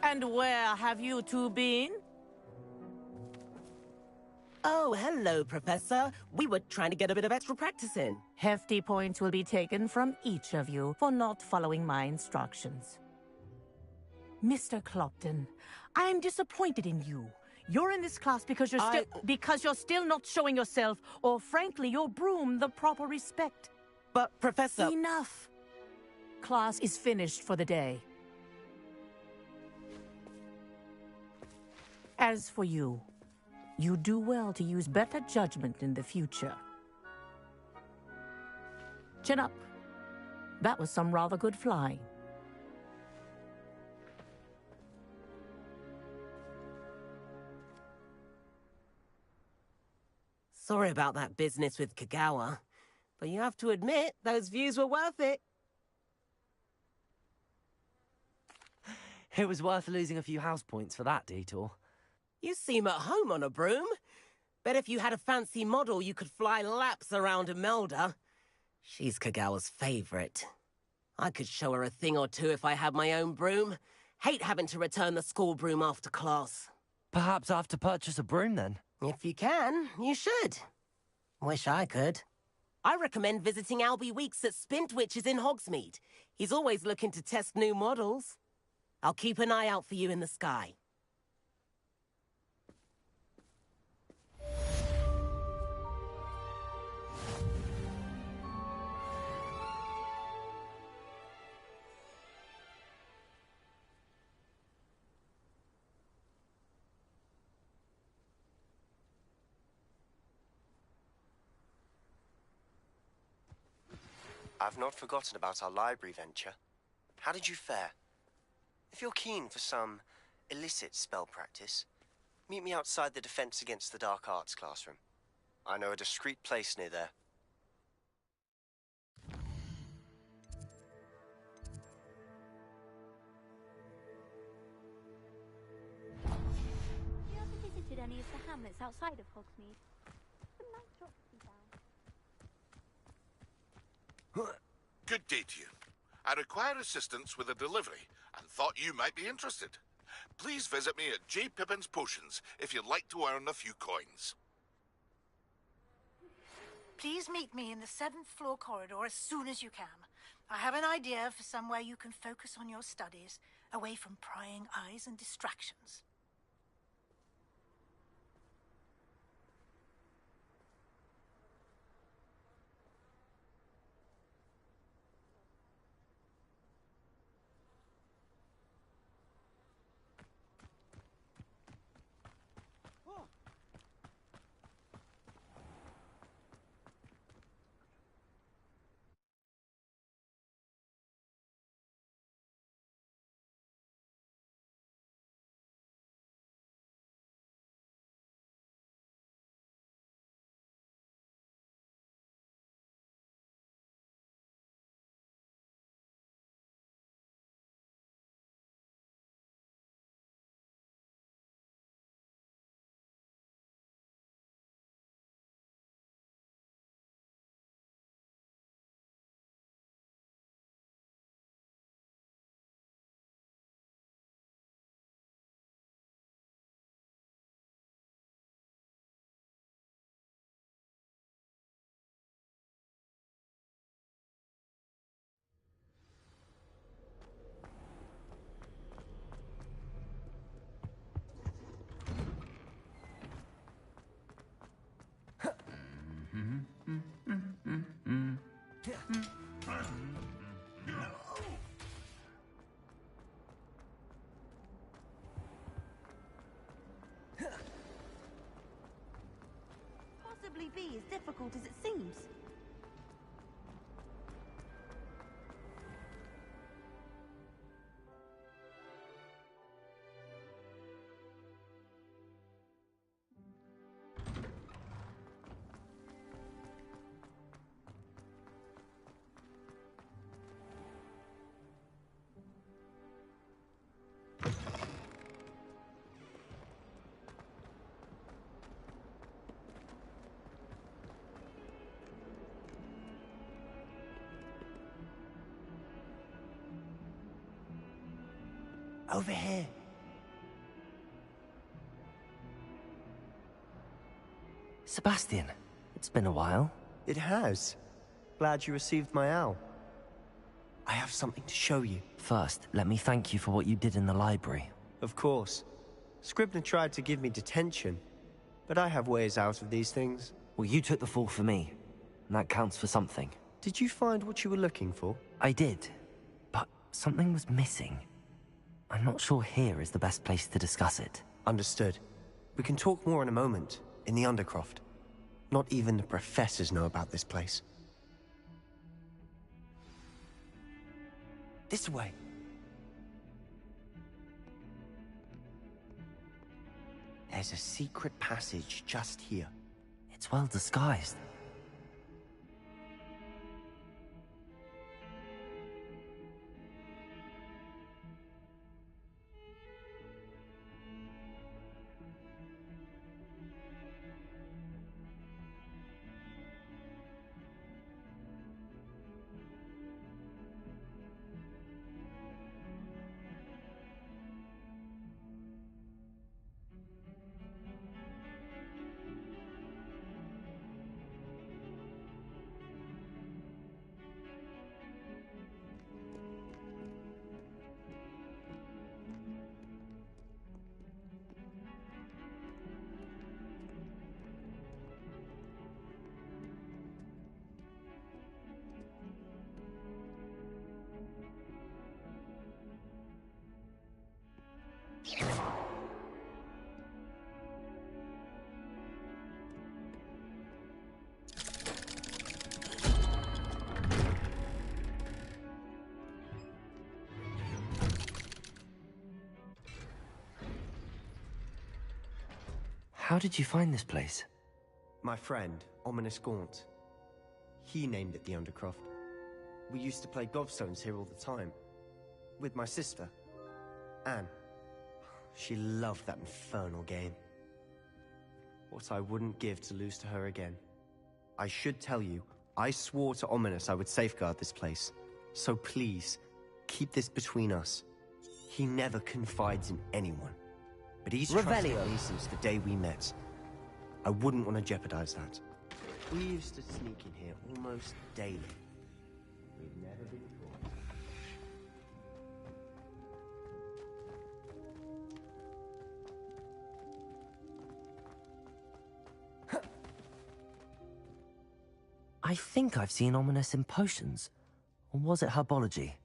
And where have you two been? Oh, hello, Professor. We were trying to get a bit of extra practice in. Hefty points will be taken from each of you for not following my instructions. Mr. Clopton, I am disappointed in you. You're in this class because you're still not showing yourself, or frankly, your broom the proper respect. But, Professor... Enough! Class is finished for the day. As for you, you do well to use better judgment in the future. Chin up. That was some rather good flying. Sorry about that business with Kagawa, but you have to admit, those views were worth it. It was worth losing a few house points for that detour. You seem at home on a broom. Bet if you had a fancy model, you could fly laps around Imelda. She's Kagawa's favorite. I could show her a thing or two if I had my own broom. Hate having to return the school broom after class. Perhaps I have to purchase a broom then. If you can, you should. Wish I could. I recommend visiting Albie Weeks at Spintwitches in Hogsmeade. He's always looking to test new models. I'll keep an eye out for you in the sky. I've not forgotten about our library venture. How did you fare? If you're keen for some illicit spell practice, meet me outside the Defense Against the Dark Arts classroom. I know a discreet place near there. Have you ever visited any of the hamlets outside of Hogsmeade? Some nice shops to be found. Good day to you. I require assistance with a delivery and thought you might be interested. Please visit me at J. Pippin's Potions if you'd like to earn a few coins. Please meet me in the 7th floor corridor as soon as you can. I have an idea for somewhere you can focus on your studies, away from prying eyes and distractions. Possibly be as difficult as it seems. Over here. Sebastian, it's been a while. It has. Glad you received my owl. I have something to show you. First, let me thank you for what you did in the library. Of course. Scribner tried to give me detention, but I have ways out of these things. Well, you took the fall for me, and that counts for something. Did you find what you were looking for? I did, but something was missing. I'm not sure here is the best place to discuss it. Understood. We can talk more in a moment, in the Undercroft. Not even the professors know about this place. This way. There's a secret passage just here. It's well disguised. How did you find this place? My friend, Ominous Gaunt. He named it the Undercroft. We used to play gobstones here all the time. With my sister, Anne. She loved that infernal game. What I wouldn't give to lose to her again. I should tell you, I swore to Ominous I would safeguard this place. So please, keep this between us. He never confides in anyone. But he's trusted me since the day we met. I wouldn't want to jeopardize that. We used to sneak in here almost daily. We've never been caught. I think I've seen Ominous in potions. Or was it herbology?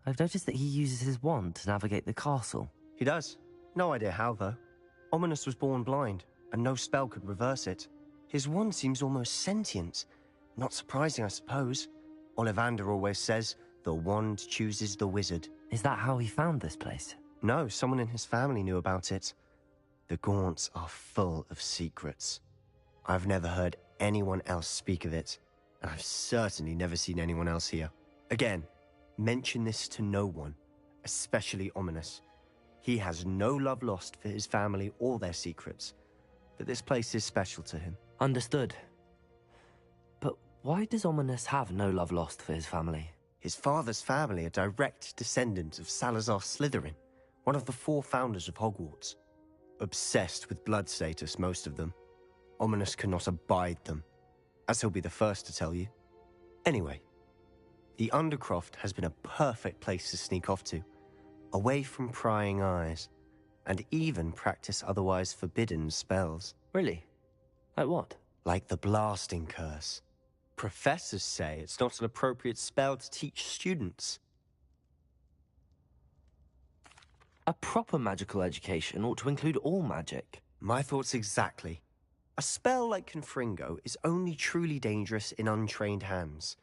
I've noticed that he uses his wand to navigate the castle. He does. No idea how, though. Ominous was born blind, and no spell could reverse it. His wand seems almost sentient. Not surprising, I suppose. Ollivander always says, the wand chooses the wizard. Is that how he found this place? No, someone in his family knew about it. The Gaunts are full of secrets. I've never heard anyone else speak of it, and I've certainly never seen anyone else here. Again, mention this to no one, especially Ominous. He has no love lost for his family or their secrets, but this place is special to him. Understood. But why does Ominous have no love lost for his family? His father's family are direct descendants of Salazar Slytherin, one of the 4 founders of Hogwarts. Obsessed with blood status, most of them. Ominous cannot abide them, as he'll be the first to tell you. Anyway, the Undercroft has been a perfect place to sneak off to, away from prying eyes, and even practice otherwise forbidden spells. Really? Like what? Like the blasting curse. Professors say it's not an appropriate spell to teach students. A proper magical education ought to include all magic. My thoughts exactly. A spell like Confringo is only truly dangerous in untrained hands.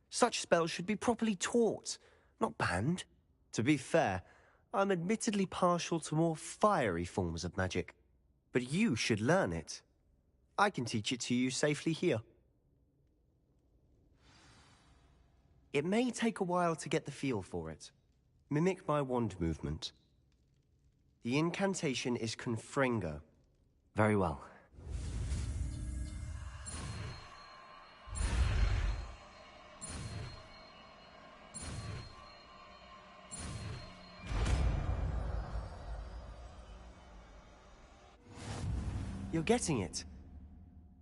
Such spells should be properly taught, not banned. To be fair, I'm admittedly partial to more fiery forms of magic. But you should learn it. I can teach it to you safely here. It may take a while to get the feel for it. Mimic my wand movement. The incantation is Confringo. Very well. You're getting it.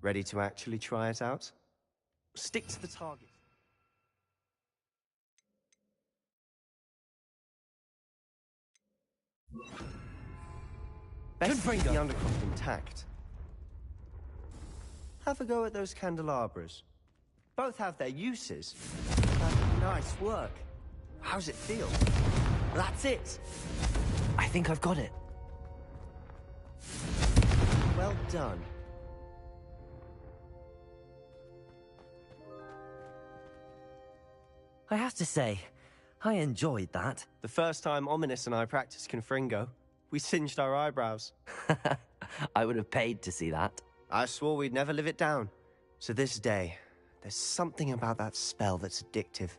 Ready to actually try it out? Stick to the target. Best to keep the undercroft intact. Have a go at those candelabras. Both have their uses. Nice work. How's it feel? That's it. I think I've got it. Well done. I have to say, I enjoyed that. The first time Ominous and I practiced Confringo, we singed our eyebrows. I would have paid to see that. I swore we'd never live it down. To this day, there's something about that spell that's addictive.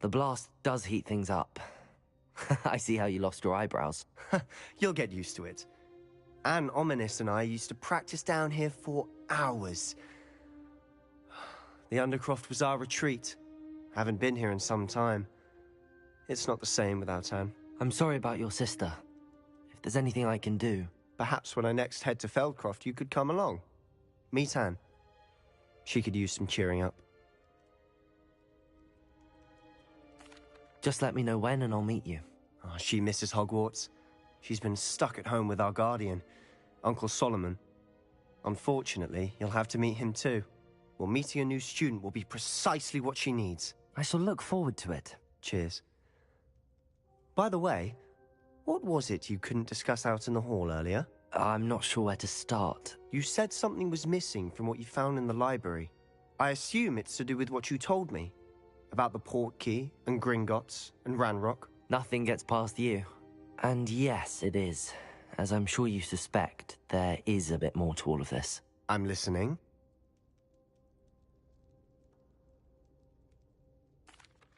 The blast does heat things up. I see how you lost your eyebrows. You'll get used to it. Anne, Ominous and I used to practice down here for hours. The Undercroft was our retreat. Haven't been here in some time. It's not the same without Anne. I'm sorry about your sister. If there's anything I can do... Perhaps when I next head to Feldcroft, you could come along. Meet Anne. She could use some cheering up. Just let me know when and I'll meet you. Oh, she misses Hogwarts. She's been stuck at home with our guardian, Uncle Solomon. Unfortunately, you'll have to meet him too. Well, meeting a new student will be precisely what she needs. I shall look forward to it. Cheers. By the way, what was it you couldn't discuss out in the hall earlier? I'm not sure where to start. You said something was missing from what you found in the library. I assume it's to do with what you told me. About the Portkey, and Gringotts, and Ranrock. Nothing gets past you. And yes, it is. As I'm sure you suspect, there is a bit more to all of this. I'm listening.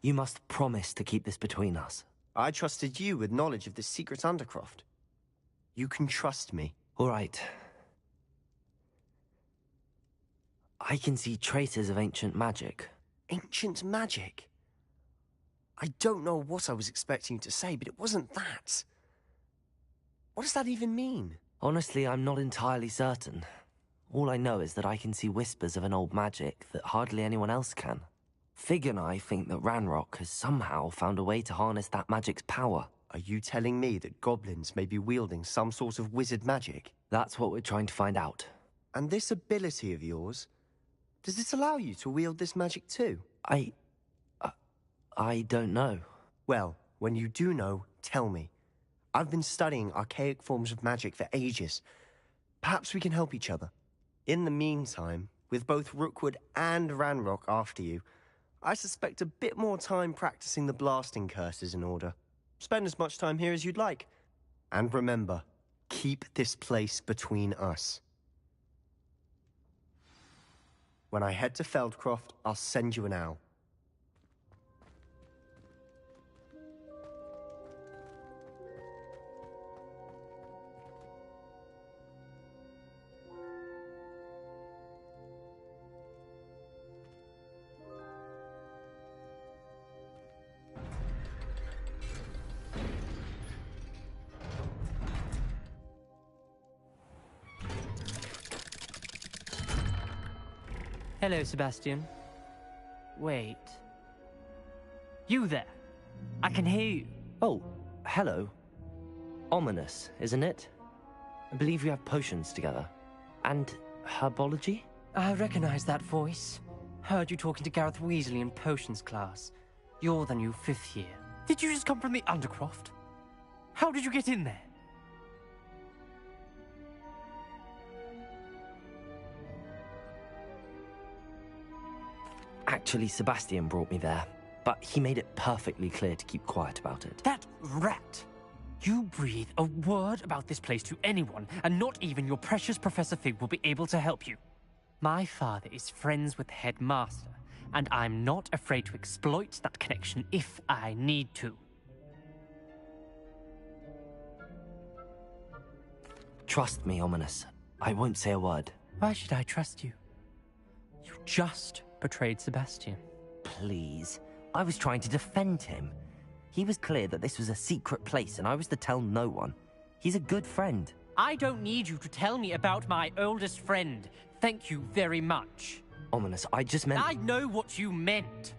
You must promise to keep this between us. I trusted you with knowledge of this secret Undercroft. You can trust me. All right. I can see traces of ancient magic. Ancient magic? I don't know what I was expecting you to say, but it wasn't that. What does that even mean? Honestly, I'm not entirely certain. All I know is that I can see whispers of an old magic that hardly anyone else can. Fig and I think that Ranrock has somehow found a way to harness that magic's power. Are you telling me that goblins may be wielding some sort of wizard magic? That's what we're trying to find out. And this ability of yours, does it allow you to wield this magic too? I don't know. Well, when you do know, tell me. I've been studying archaic forms of magic for ages. Perhaps we can help each other. In the meantime, with both Rookwood and Ranrock after you, I suspect a bit more time practicing the blasting curse is in order. Spend as much time here as you'd like. And remember, keep this place between us. When I head to Feldcroft, I'll send you an owl. Hello, Sebastian. Wait. You there? I can hear you. Oh, hello. Ominous, isn't it? I believe we have potions together. And herbology? I recognize that voice. Heard you talking to Gareth Weasley in potions class. You're the new 5th year. Did you just come from the Undercroft? How did you get in there? Actually, Sebastian brought me there, but he made it perfectly clear to keep quiet about it. That rat! You breathe a word about this place to anyone, and not even your precious Professor Fig will be able to help you. My father is friends with the headmaster, and I'm not afraid to exploit that connection if I need to. Trust me, Ominous. I won't say a word. Why should I trust you? You just betrayed Sebastian. Please. I was trying to defend him. He was clear that this was a secret place and I was to tell no one. He's a good friend. I don't need you to tell me about my oldest friend. Thank you very much. Ominous, I just meant... I know what you meant.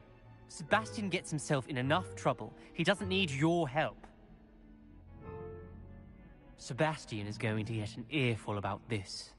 Sebastian gets himself in enough trouble. He doesn't need your help. Sebastian is going to get an earful about this.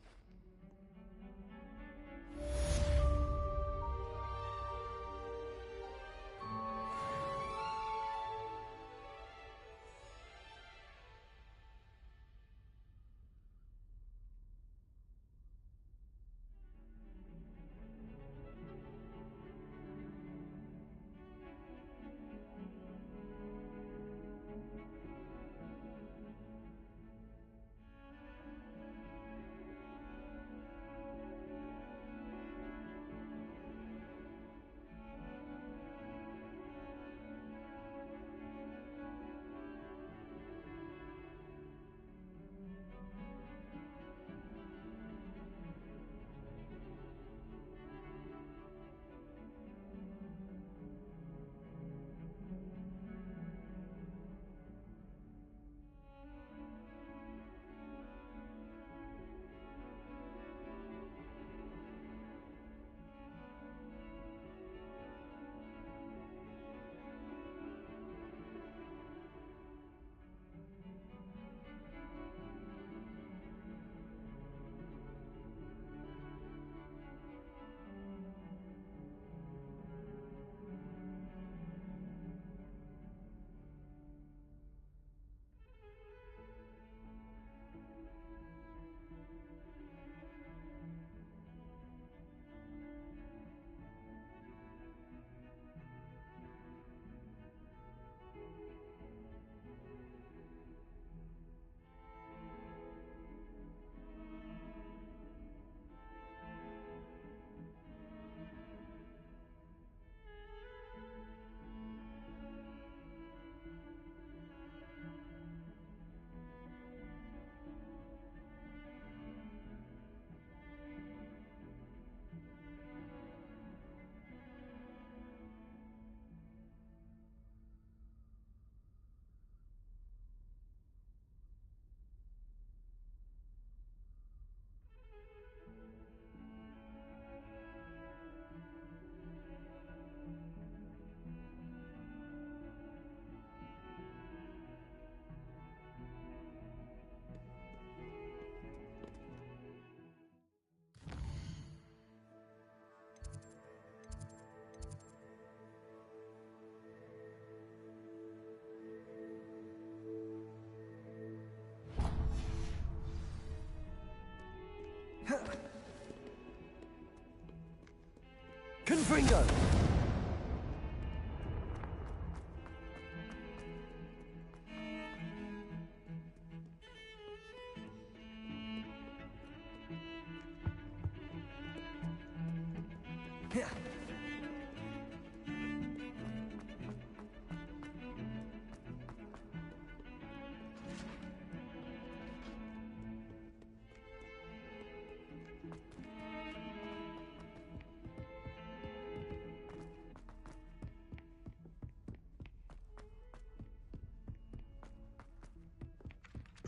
Confringo!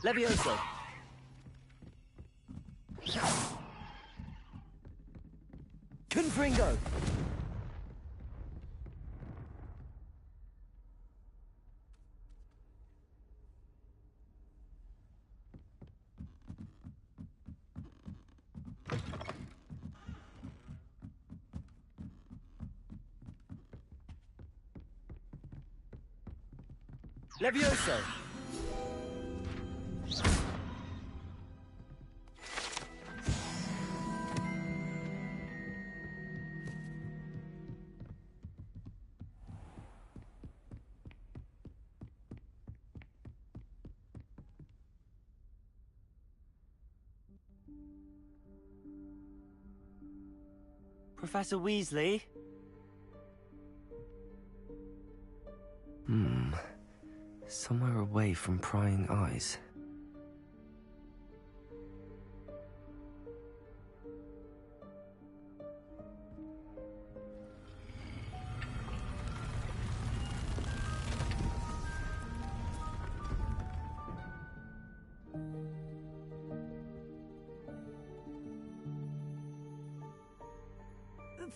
Levioso. Confringo. Levioso. Professor Weasley, Somewhere away from prying eyes.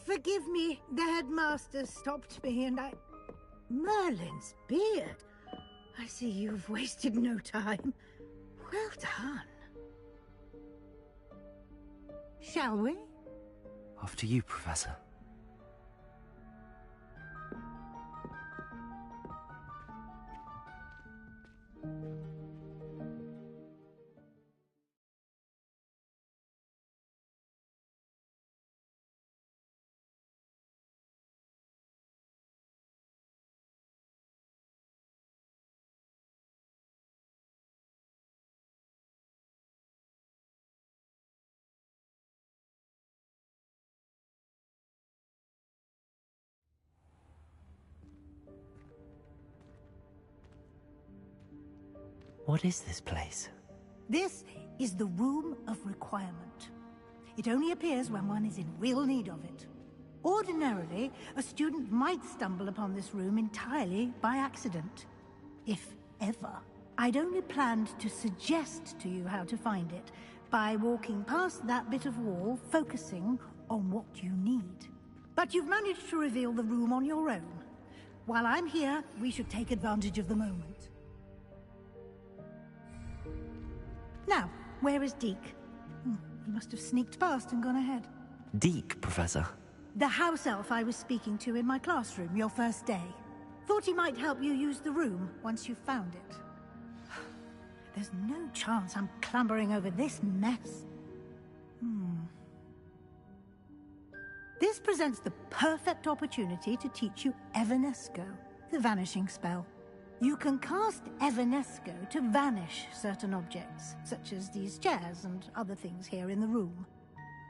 Forgive me, the headmaster stopped me and I... Merlin's beard. I see you've wasted no time. Well done. Shall we? After you, Professor. What is this place? This is the Room of Requirement. It only appears when one is in real need of it. Ordinarily, a student might stumble upon this room entirely by accident. If ever. I'd only planned to suggest to you how to find it by walking past that bit of wall, focusing on what you need. But you've managed to reveal the room on your own. While I'm here, we should take advantage of the moment. Now, where is Deke? He must have sneaked past and gone ahead. Deke, Professor. The house elf I was speaking to in my classroom your first day. Thought he might help you use the room once you found it. There's no chance I'm clambering over this mess. This presents the perfect opportunity to teach you Evanesco, the vanishing spell. You can cast Evanesco to vanish certain objects, such as these chairs and other things here in the room.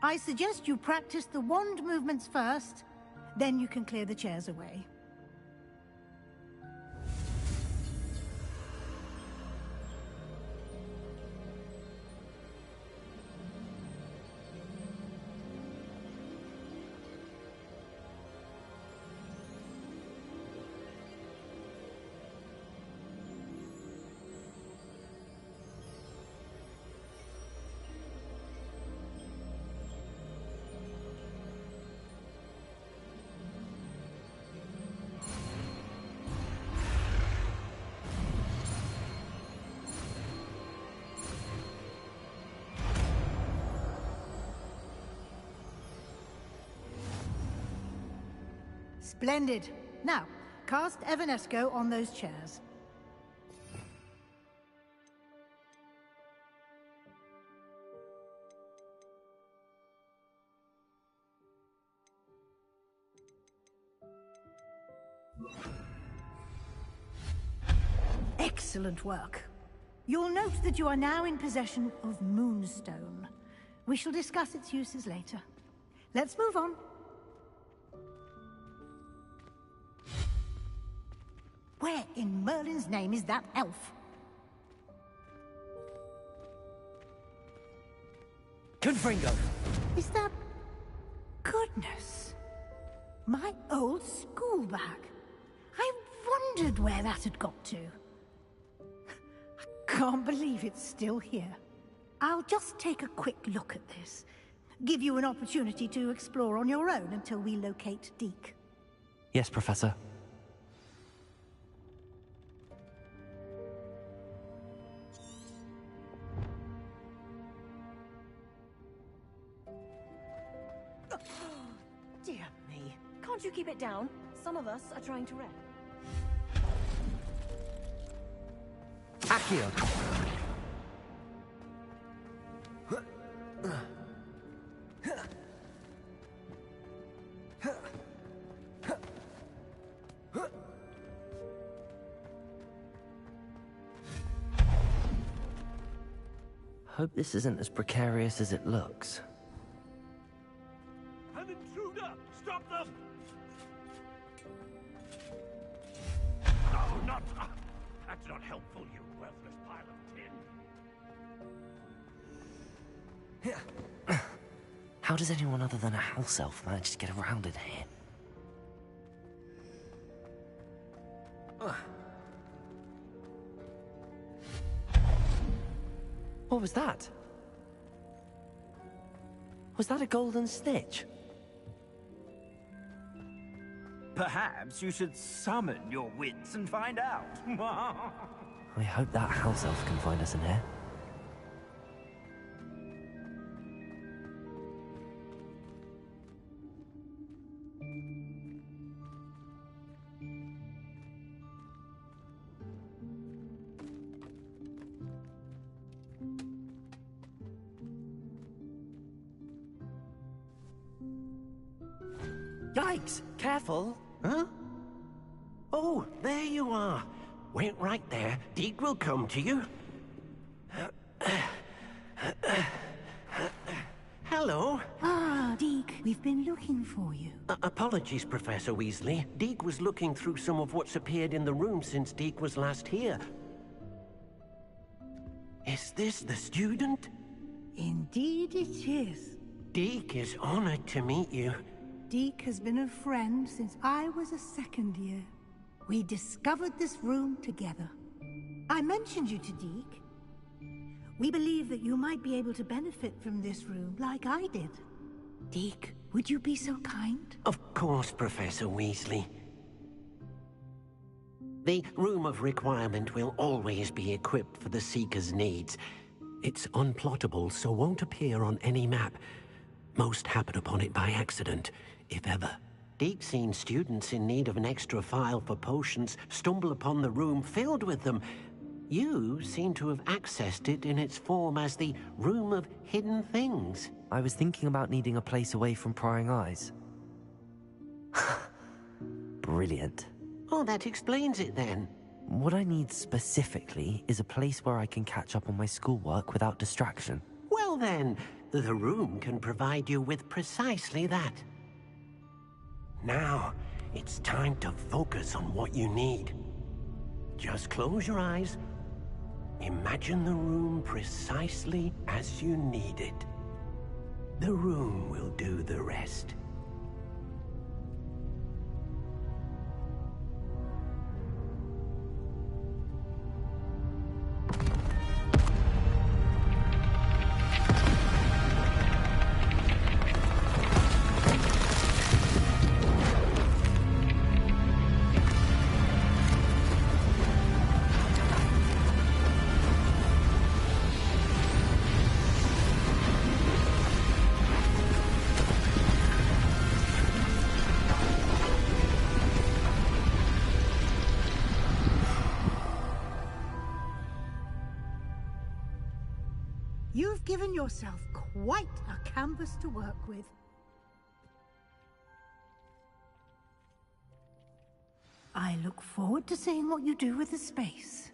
I suggest you practice the wand movements first, then you can clear the chairs away. Splendid. Now, cast Evanesco on those chairs. Excellent work. You'll note that you are now in possession of Moonstone. We shall discuss its uses later. Let's move on. Where in Merlin's name is that elf? Confringo! Is that... Goodness. My old school bag. I wondered where that had got to. I can't believe it's still here. I'll just take a quick look at this. Give you an opportunity to explore on your own until we locate Deke. Yes, Professor. Dear me. Can't you keep it down? Some of us are trying to rest. Accio! Hope this isn't as precarious as it looks. An intruder! Stop them! not helpful, you worthless pile of tin. How does anyone other than a house elf manage to get around in here? What was that? Was that a golden snitch? Perhaps you should summon your wits and find out. I hope that house elf can find us in here. Yikes! Careful! Huh? Oh, there you are. Wait right there. Deke will come to you. Hello. Ah, Deke, we've been looking for you. Apologies, Professor Weasley. Deke was looking through some of what's appeared in the room since Deke was last here. Is this the student? Indeed it is. Deke is honored to meet you. Deke has been a friend since I was a second year. We discovered this room together. I mentioned you to Deke. We believe that you might be able to benefit from this room like I did. Deke, would you be so kind? Of course, Professor Weasley. The Room of Requirement will always be equipped for the Seeker's needs. It's unplottable, so won't appear on any map. Most happen upon it by accident, if ever. Deke's seen students in need of an extra file for potions stumble upon the room filled with them. You seem to have accessed it in its form as the Room of Hidden Things. I was thinking about needing a place away from prying eyes. Brilliant. Oh, that explains it then. What I need specifically is a place where I can catch up on my schoolwork without distraction. Well then, the room can provide you with precisely that. Now, it's time to focus on what you need. Just close your eyes. Imagine the room precisely as you need it. The room will do the rest. You've given yourself quite a canvas to work with. I look forward to seeing what you do with the space.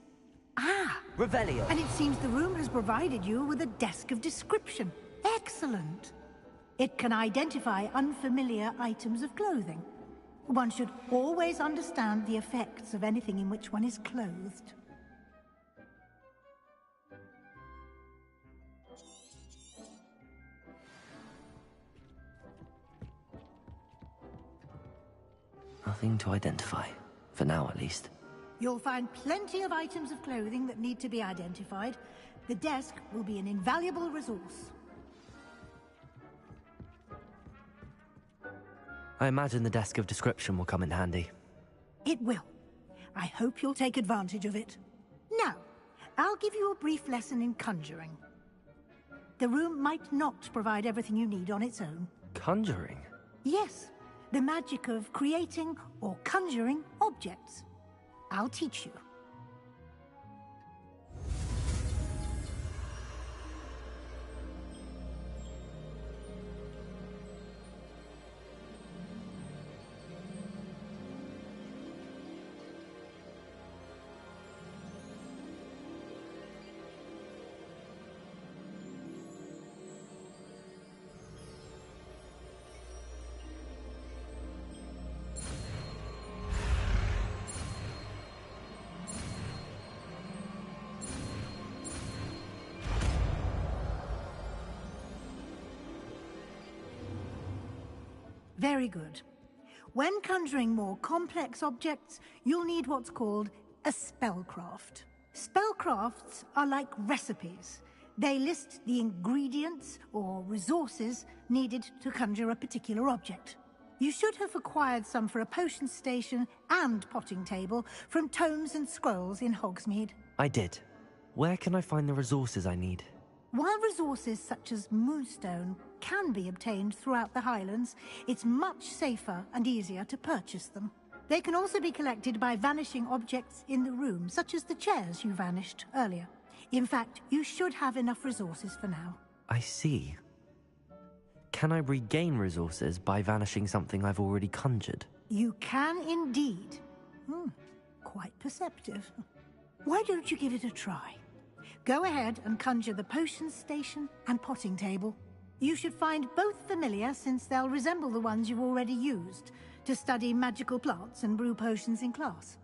Ah! Revelio. And it seems the room has provided you with a desk of description. Excellent. It can identify unfamiliar items of clothing. One should always understand the effects of anything in which one is clothed. Nothing to identify. For now, at least. You'll find plenty of items of clothing that need to be identified. The desk will be an invaluable resource. I imagine the desk of description will come in handy. It will. I hope you'll take advantage of it. Now, I'll give you a brief lesson in conjuring. The room might not provide everything you need on its own. Conjuring? Yes, the magic of creating or conjuring objects. I'll teach you. Very good. When conjuring more complex objects, you'll need what's called a spellcraft. Spellcrafts are like recipes. They list the ingredients or resources needed to conjure a particular object. You should have acquired some for a potion station and potting table from tomes and scrolls in Hogsmeade. I did. Where can I find the resources I need? While resources such as Moonstone can be obtained throughout the Highlands, it's much safer and easier to purchase them. They can also be collected by vanishing objects in the room, such as the chairs you vanished earlier. In fact, you should have enough resources for now. I see. Can I regain resources by vanishing something I've already conjured? You can indeed. Quite perceptive. Why don't you give it a try? Go ahead and conjure the potion station and potting table. You should find both familiar, since they'll resemble the ones you've already used to study magical plants and brew potions in class.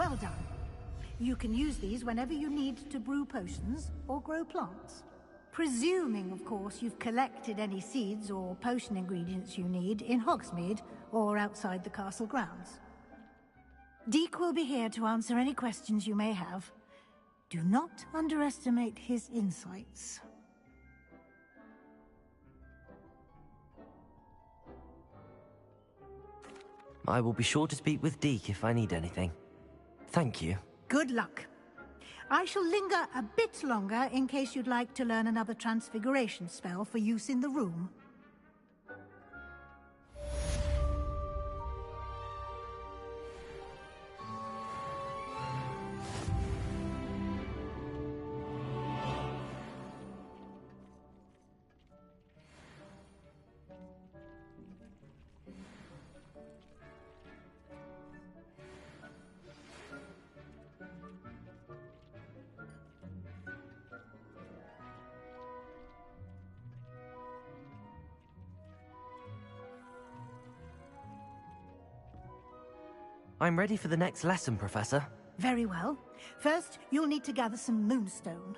Well done. You can use these whenever you need to brew potions or grow plants. Presuming, of course, you've collected any seeds or potion ingredients you need in Hogsmeade or outside the castle grounds. Deke will be here to answer any questions you may have. Do not underestimate his insights. I will be sure to speak with Deke if I need anything. Thank you. Good luck. I shall linger a bit longer in case you'd like to learn another transfiguration spell for use in the room. I'm ready for the next lesson, Professor. Very well. First, you'll need to gather some Moonstone.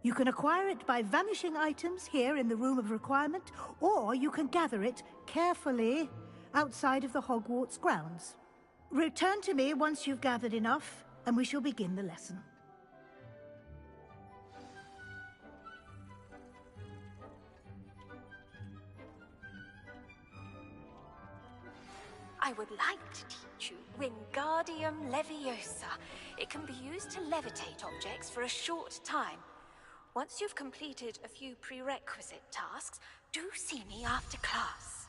You can acquire it by vanishing items here in the Room of Requirement, or you can gather it carefully outside of the Hogwarts grounds. Return to me once you've gathered enough, and we shall begin the lesson. What's I would like to teach you Wingardium Leviosa. It can be used to levitate objects for a short time. Once you've completed a few prerequisite tasks, do see me after class.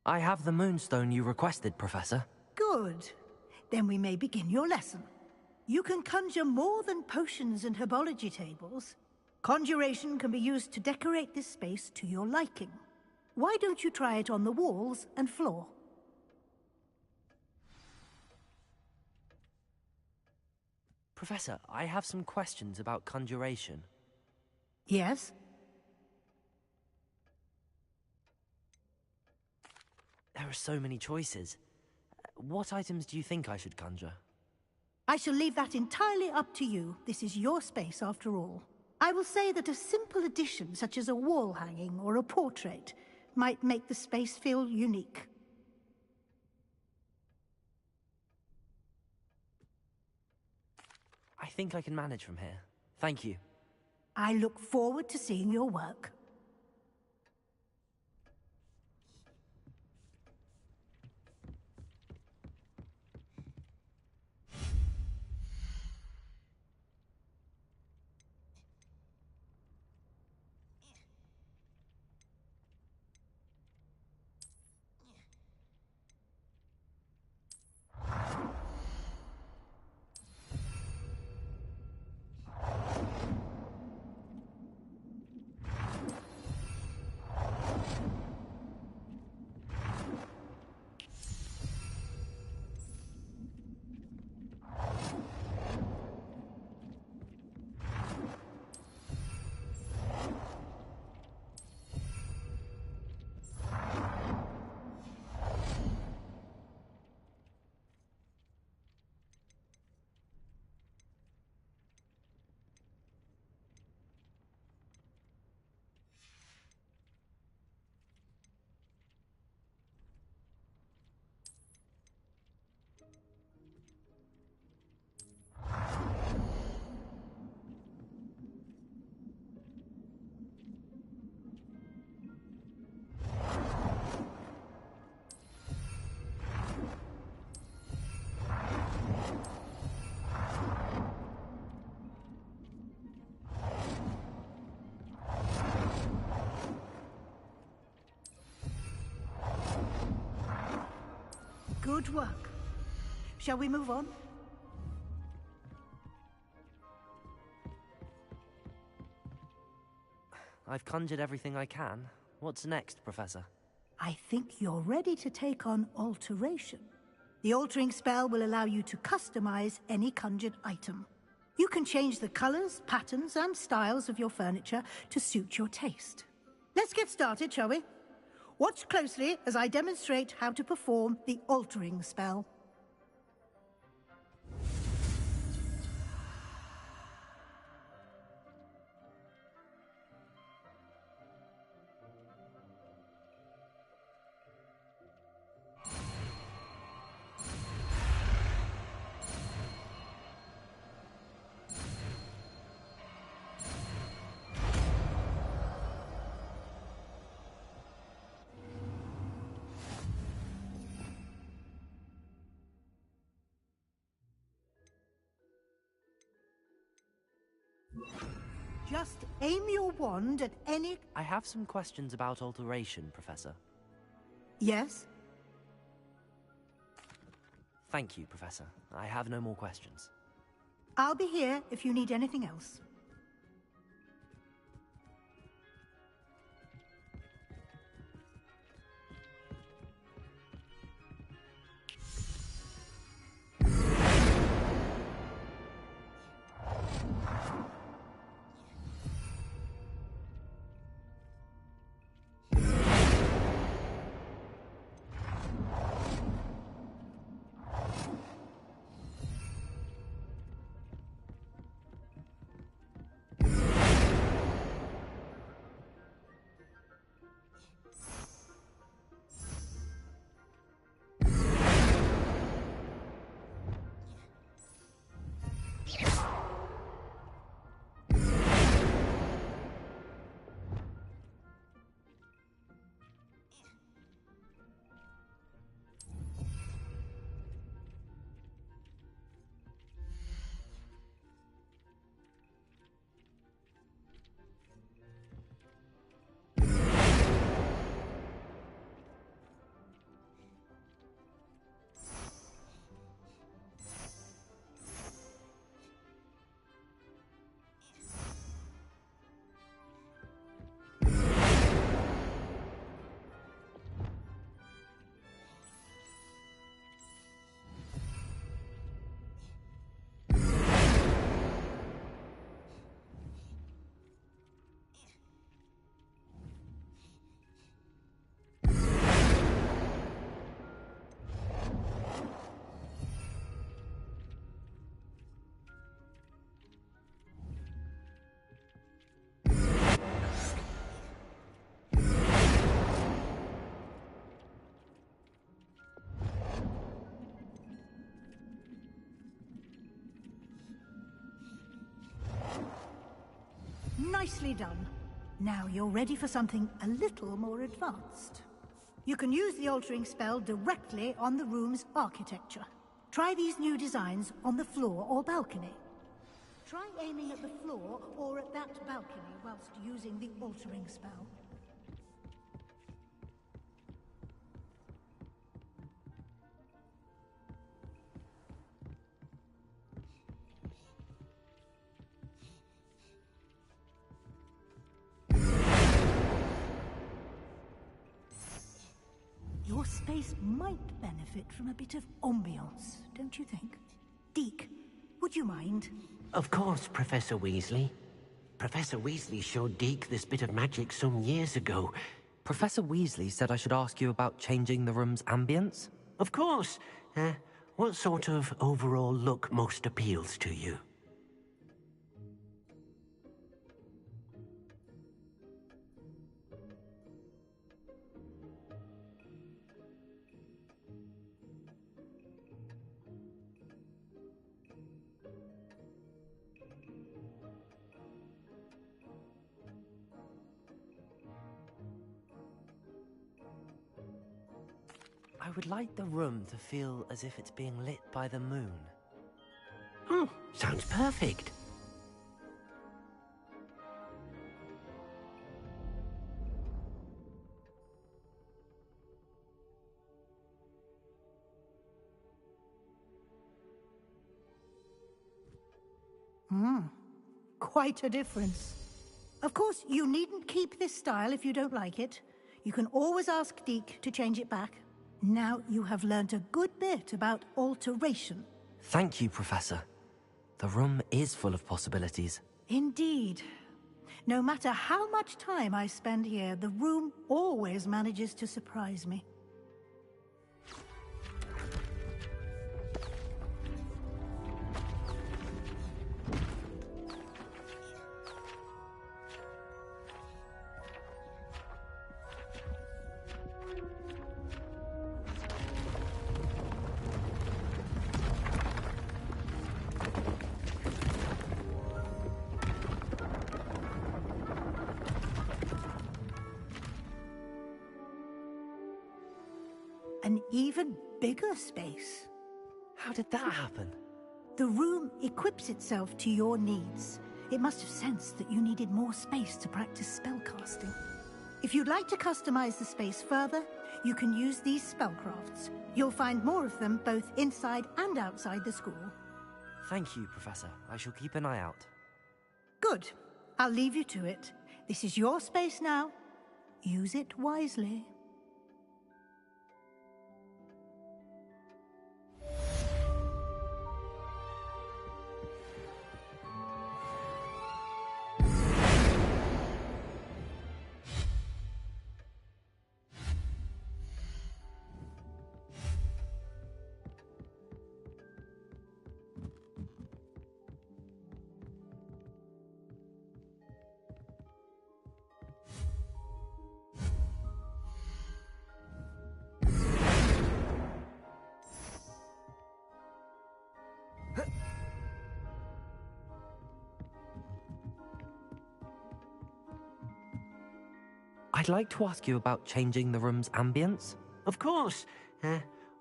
I have the moonstone you requested, Professor. Good. Then we may begin your lesson. You can conjure more than potions and herbology tables. Conjuration can be used to decorate this space to your liking. Why don't you try it on the walls and floor? Professor, I have some questions about conjuration. Yes? There are so many choices. What items do you think I should conjure? I shall leave that entirely up to you. This is your space, after all. I will say that a simple addition, such as a wall hanging or a portrait, might make the space feel unique. I think I can manage from here. Thank you. I look forward to seeing your work. Good work. Shall we move on? I've conjured everything I can. What's next, Professor? I think you're ready to take on alteration. The altering spell will allow you to customize any conjured item. You can change the colors, patterns, and styles of your furniture to suit your taste. Let's get started, shall we? Watch closely as I demonstrate how to perform the altering spell. Just aim your wand at any... I have some questions about alteration, Professor. Yes? Thank you, Professor. I have no more questions. I'll be here if you need anything else. Nicely done. Now you're ready for something a little more advanced. You can use the altering spell directly on the room's architecture. Try these new designs on the floor or balcony. Try aiming at the floor or at that balcony whilst using the altering spell. Your space might benefit from a bit of ambiance, don't you think? Deke, would you mind? Of course, Professor Weasley. Professor Weasley showed Deke this bit of magic some years ago. Professor Weasley said I should ask you about changing the room's ambience? Of course. What sort of overall look most appeals to you? I would like the room to feel as if it's being lit by the moon. Oh, sounds perfect. Quite a difference. Of course, you needn't keep this style if you don't like it. You can always ask Deke to change it back. Now you have learnt a good bit about alteration. Thank you, Professor. The room is full of possibilities. Indeed. No matter how much time I spend here, the room always manages to surprise me. An even bigger space. How did that happen? The room equips itself to your needs. It must have sensed that you needed more space to practice spellcasting. If you'd like to customize the space further, you can use these spellcrafts. You'll find more of them both inside and outside the school. Thank you, Professor. I shall keep an eye out. Good. I'll leave you to it. This is your space now. Use it wisely. I'd like to ask you about changing the room's ambience. Of course.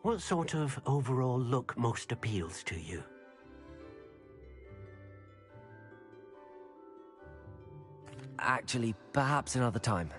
What sort of overall look most appeals to you? Actually, perhaps another time.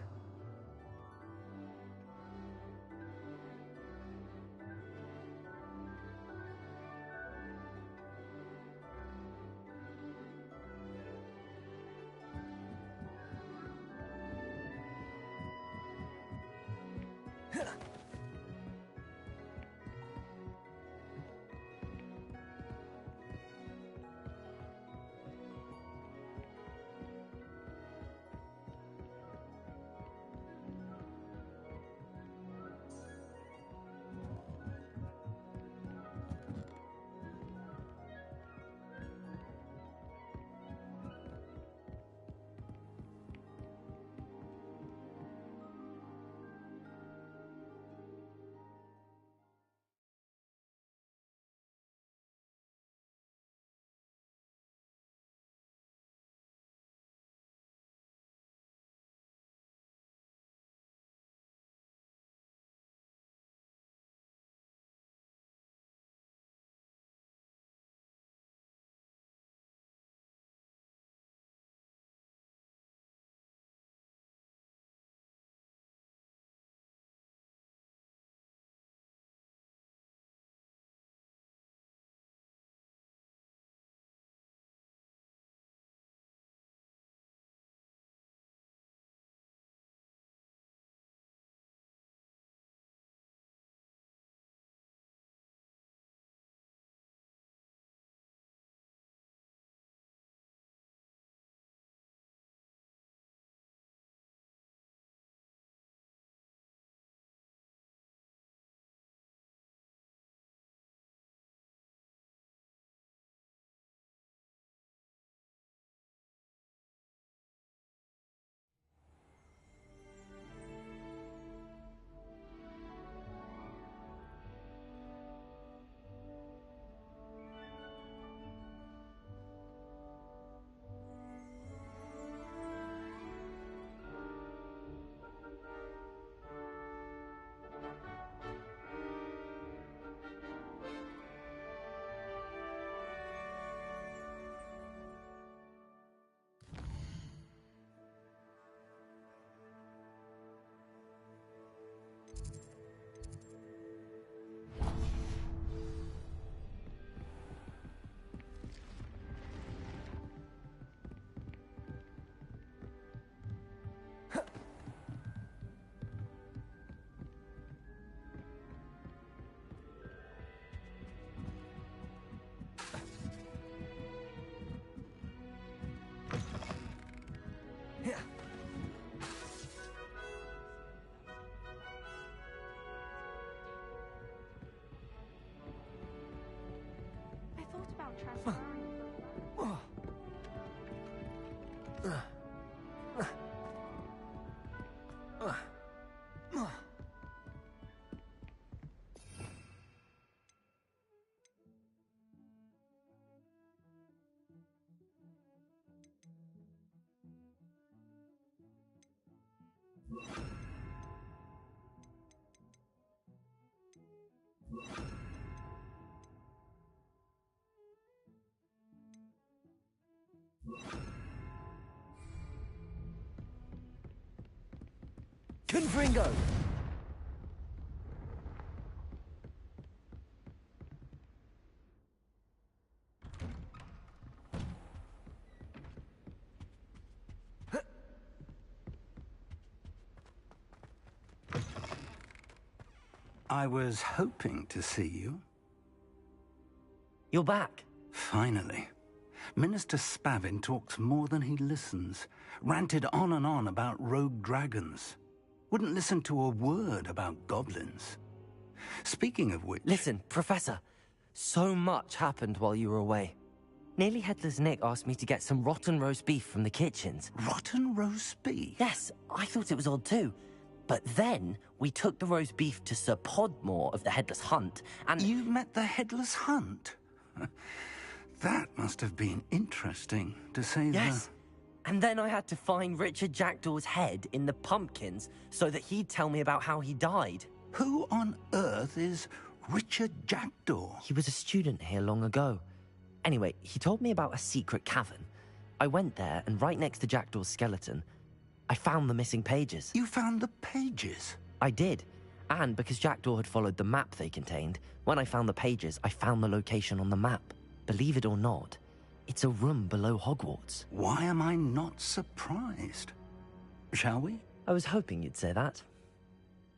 Confringo! I was hoping to see you. You're back. Finally. Minister Spavin talks more than he listens. Ranted on and on about rogue dragons. Wouldn't listen to a word about goblins. Speaking of which... Listen, Professor. So much happened while you were away. Nearly Headless Nick asked me to get some rotten roast beef from the kitchens. Rotten roast beef? Yes, I thought it was odd too. But then, we took the roast beef to Sir Podmore of the Headless Hunt, and... You met the Headless Hunt? That must have been interesting, to say the... Yes. And then I had to find Richard Jackdaw's head in the pumpkins so that he'd tell me about how he died. Who on earth is Richard Jackdaw? He was a student here long ago. Anyway, he told me about a secret cavern. I went there, and right next to Jackdaw's skeleton, I found the missing pages. You found the pages? I did. And because Jackdaw had followed the map they contained, when I found the pages, I found the location on the map. Believe it or not, it's a room below Hogwarts. Why am I not surprised? Shall we? I was hoping you'd say that.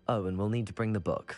Oh, and we'll need to bring the book.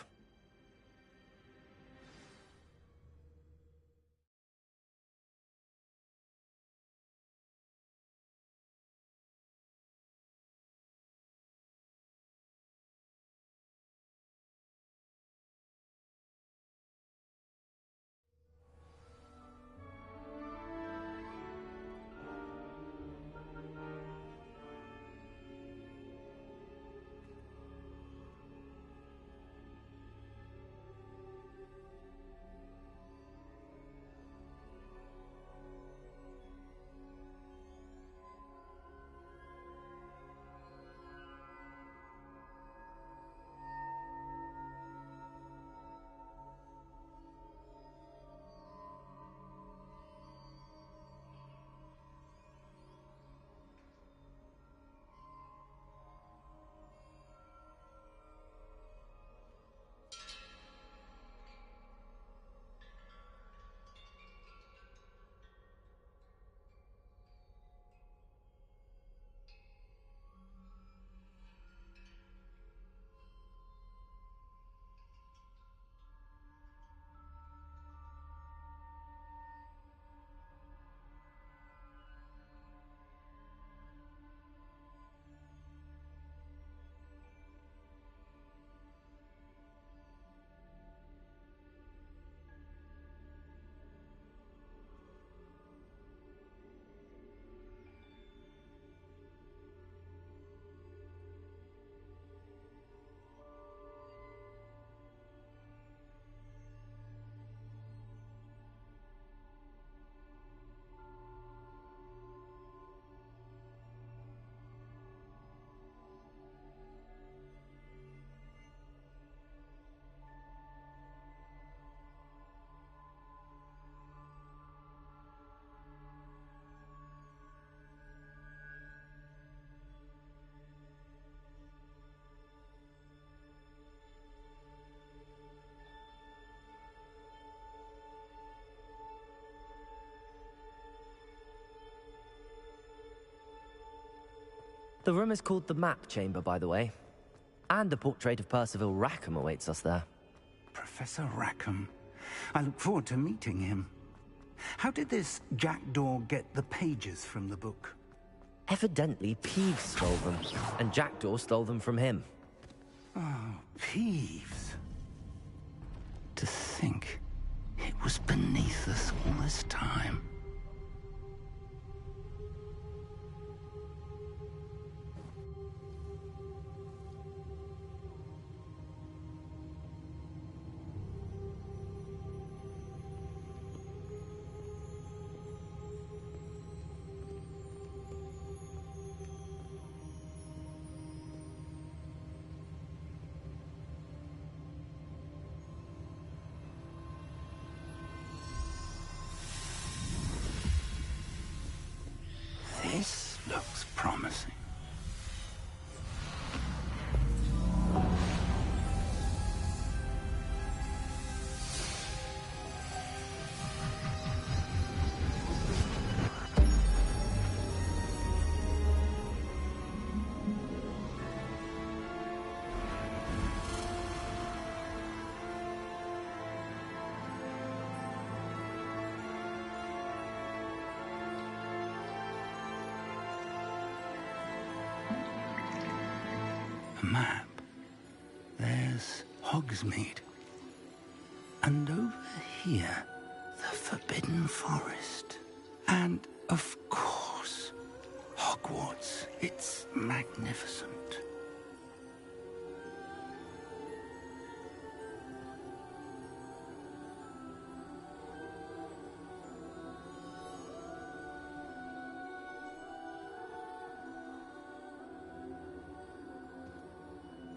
The room is called the Map Chamber, by the way. And a portrait of Percival Rackham awaits us there. Professor Rackham. I look forward to meeting him. How did this Jackdaw get the pages from the book? Evidently, Peeves stole them, and Jackdaw stole them from him. Oh, Peeves. To think it was beneath us all this time. This looks promising. A map. There's Hogsmeade. And over here, the Forbidden Forest. And, of course, Hogwarts. It's magnificent.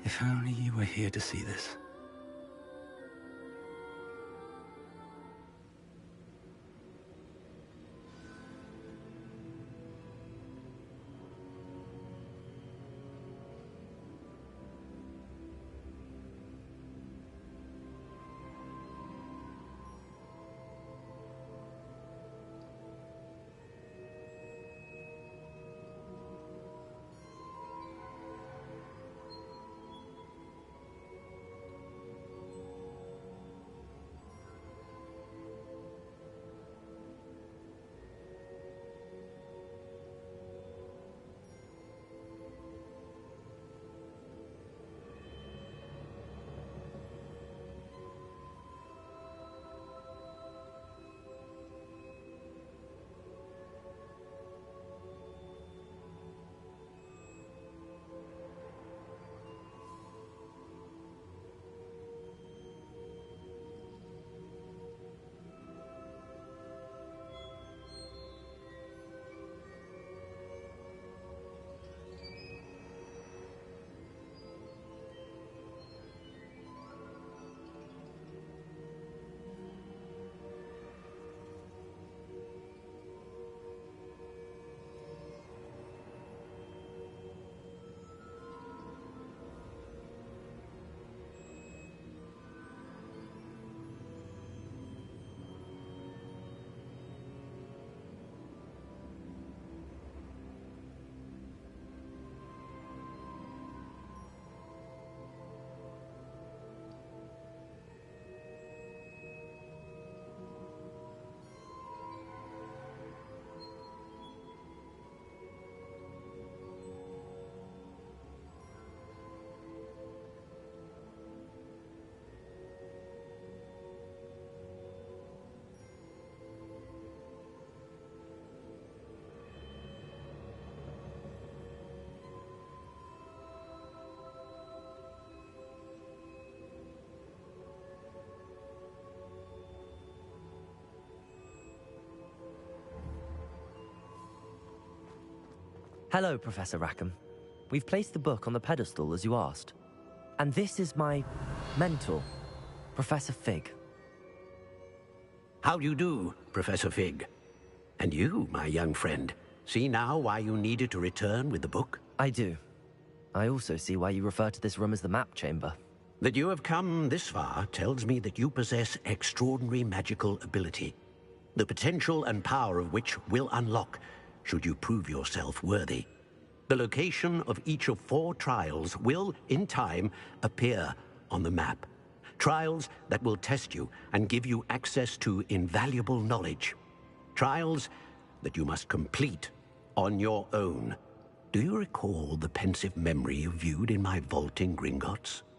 If only you were here to see this. Hello, Professor Rackham. We've placed the book on the pedestal as you asked. And this is my mentor, Professor Fig. How do you do, Professor Fig? And you, my young friend, see now why you needed to return with the book? I do. I also see why you refer to this room as the map chamber. That you have come this far tells me that you possess extraordinary magical ability, the potential and power of which will unlock should you prove yourself worthy. The location of each of 4 trials will, in time, appear on the map. Trials that will test you and give you access to invaluable knowledge. Trials that you must complete on your own. Do you recall the pensive memory you viewed in my vault in Gringotts? . '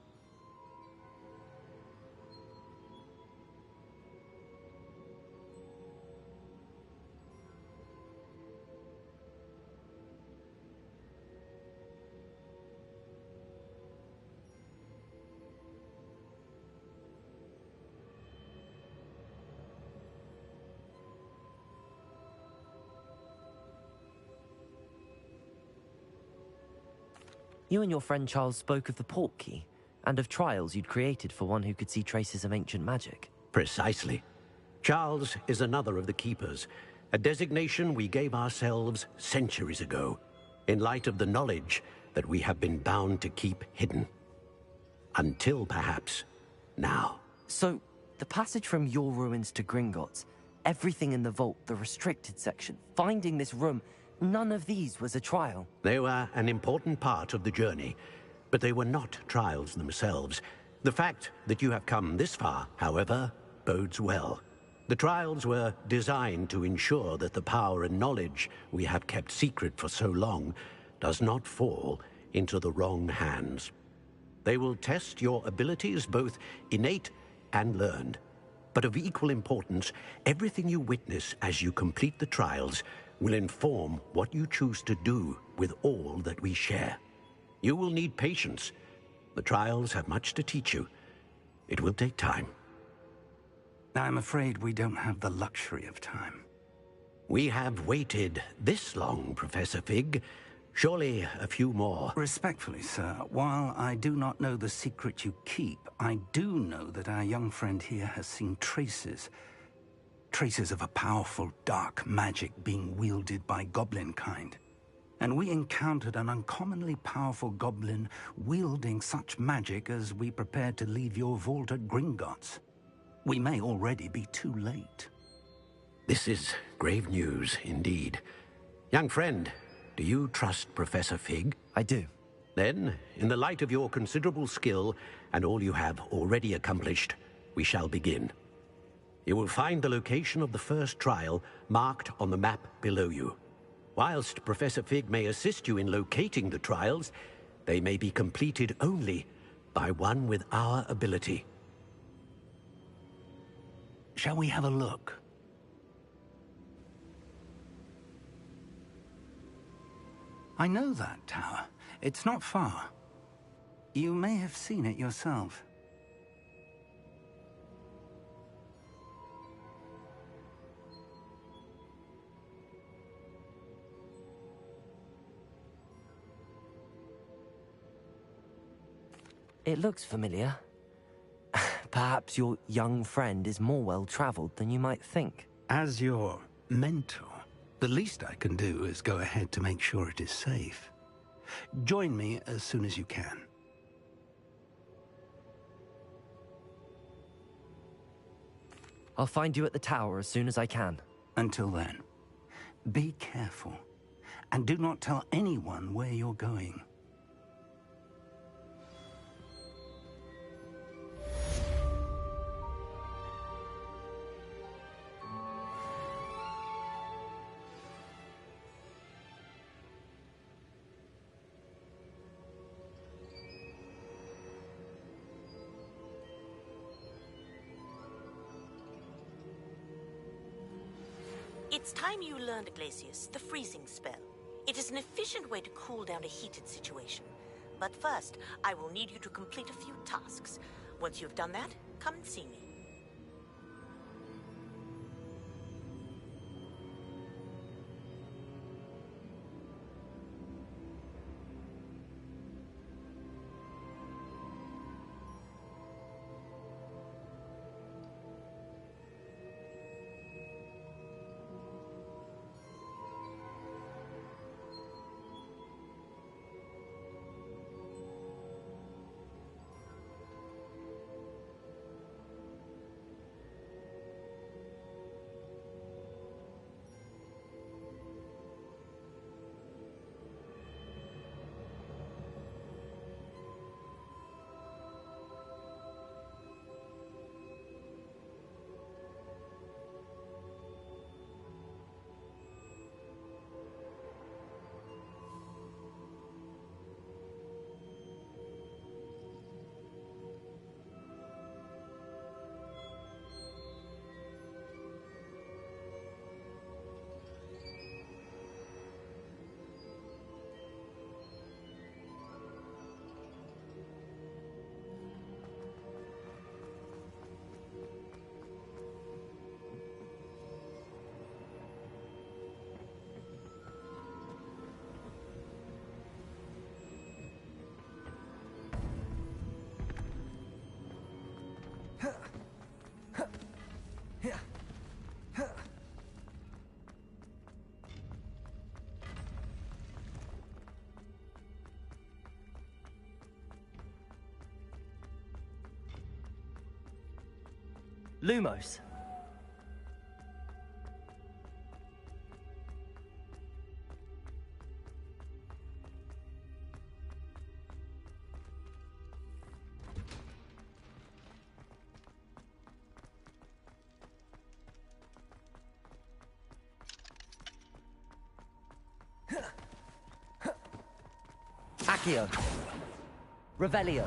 You and your friend Charles spoke of the port key, and of trials you'd created for one who could see traces of ancient magic. Precisely. Charles is another of the Keepers, a designation we gave ourselves centuries ago, in light of the knowledge that we have been bound to keep hidden. Until, perhaps, now. So, the passage from your ruins to Gringotts, everything in the vault, the restricted section, finding this room, none of these was a trial. They were an important part of the journey, but they were not trials themselves. The fact that you have come this far, however, bodes well. The trials were designed to ensure that the power and knowledge we have kept secret for so long does not fall into the wrong hands. They will test your abilities, both innate and learned. But of equal importance, everything you witness as you complete the trials will inform what you choose to do with all that we share. You will need patience. The trials have much to teach you. It will take time. I'm afraid we don't have the luxury of time. We have waited this long, Professor Fig. Surely a few more. Respectfully, sir, while I do not know the secret you keep, I do know that our young friend here has seen traces of a powerful dark magic being wielded by goblin kind. And we encountered an uncommonly powerful goblin wielding such magic as we prepared to leave your vault at Gringotts. We may already be too late. This is grave news indeed. Young friend, do you trust Professor Fig? I do. Then, in the light of your considerable skill and all you have already accomplished, we shall begin. You will find the location of the first trial marked on the map below you. Whilst Professor Fig may assist you in locating the trials, they may be completed only by one with our ability. Shall we have a look? I know that tower. It's not far. You may have seen it yourself. It looks familiar. Perhaps your young friend is more well-traveled than you might think. As your mentor, the least I can do is go ahead to make sure it is safe. Join me as soon as you can. I'll find you at the tower as soon as I can. Until then, be careful, and do not tell anyone where you're going. It's time you learned, Glacius, the freezing spell. It is an efficient way to cool down a heated situation. But first, I will need you to complete a few tasks. Once you've done that, come and see me. Lumos. Accio. Revelio.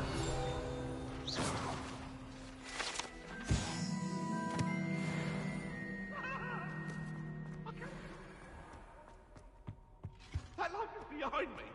That light is behind me.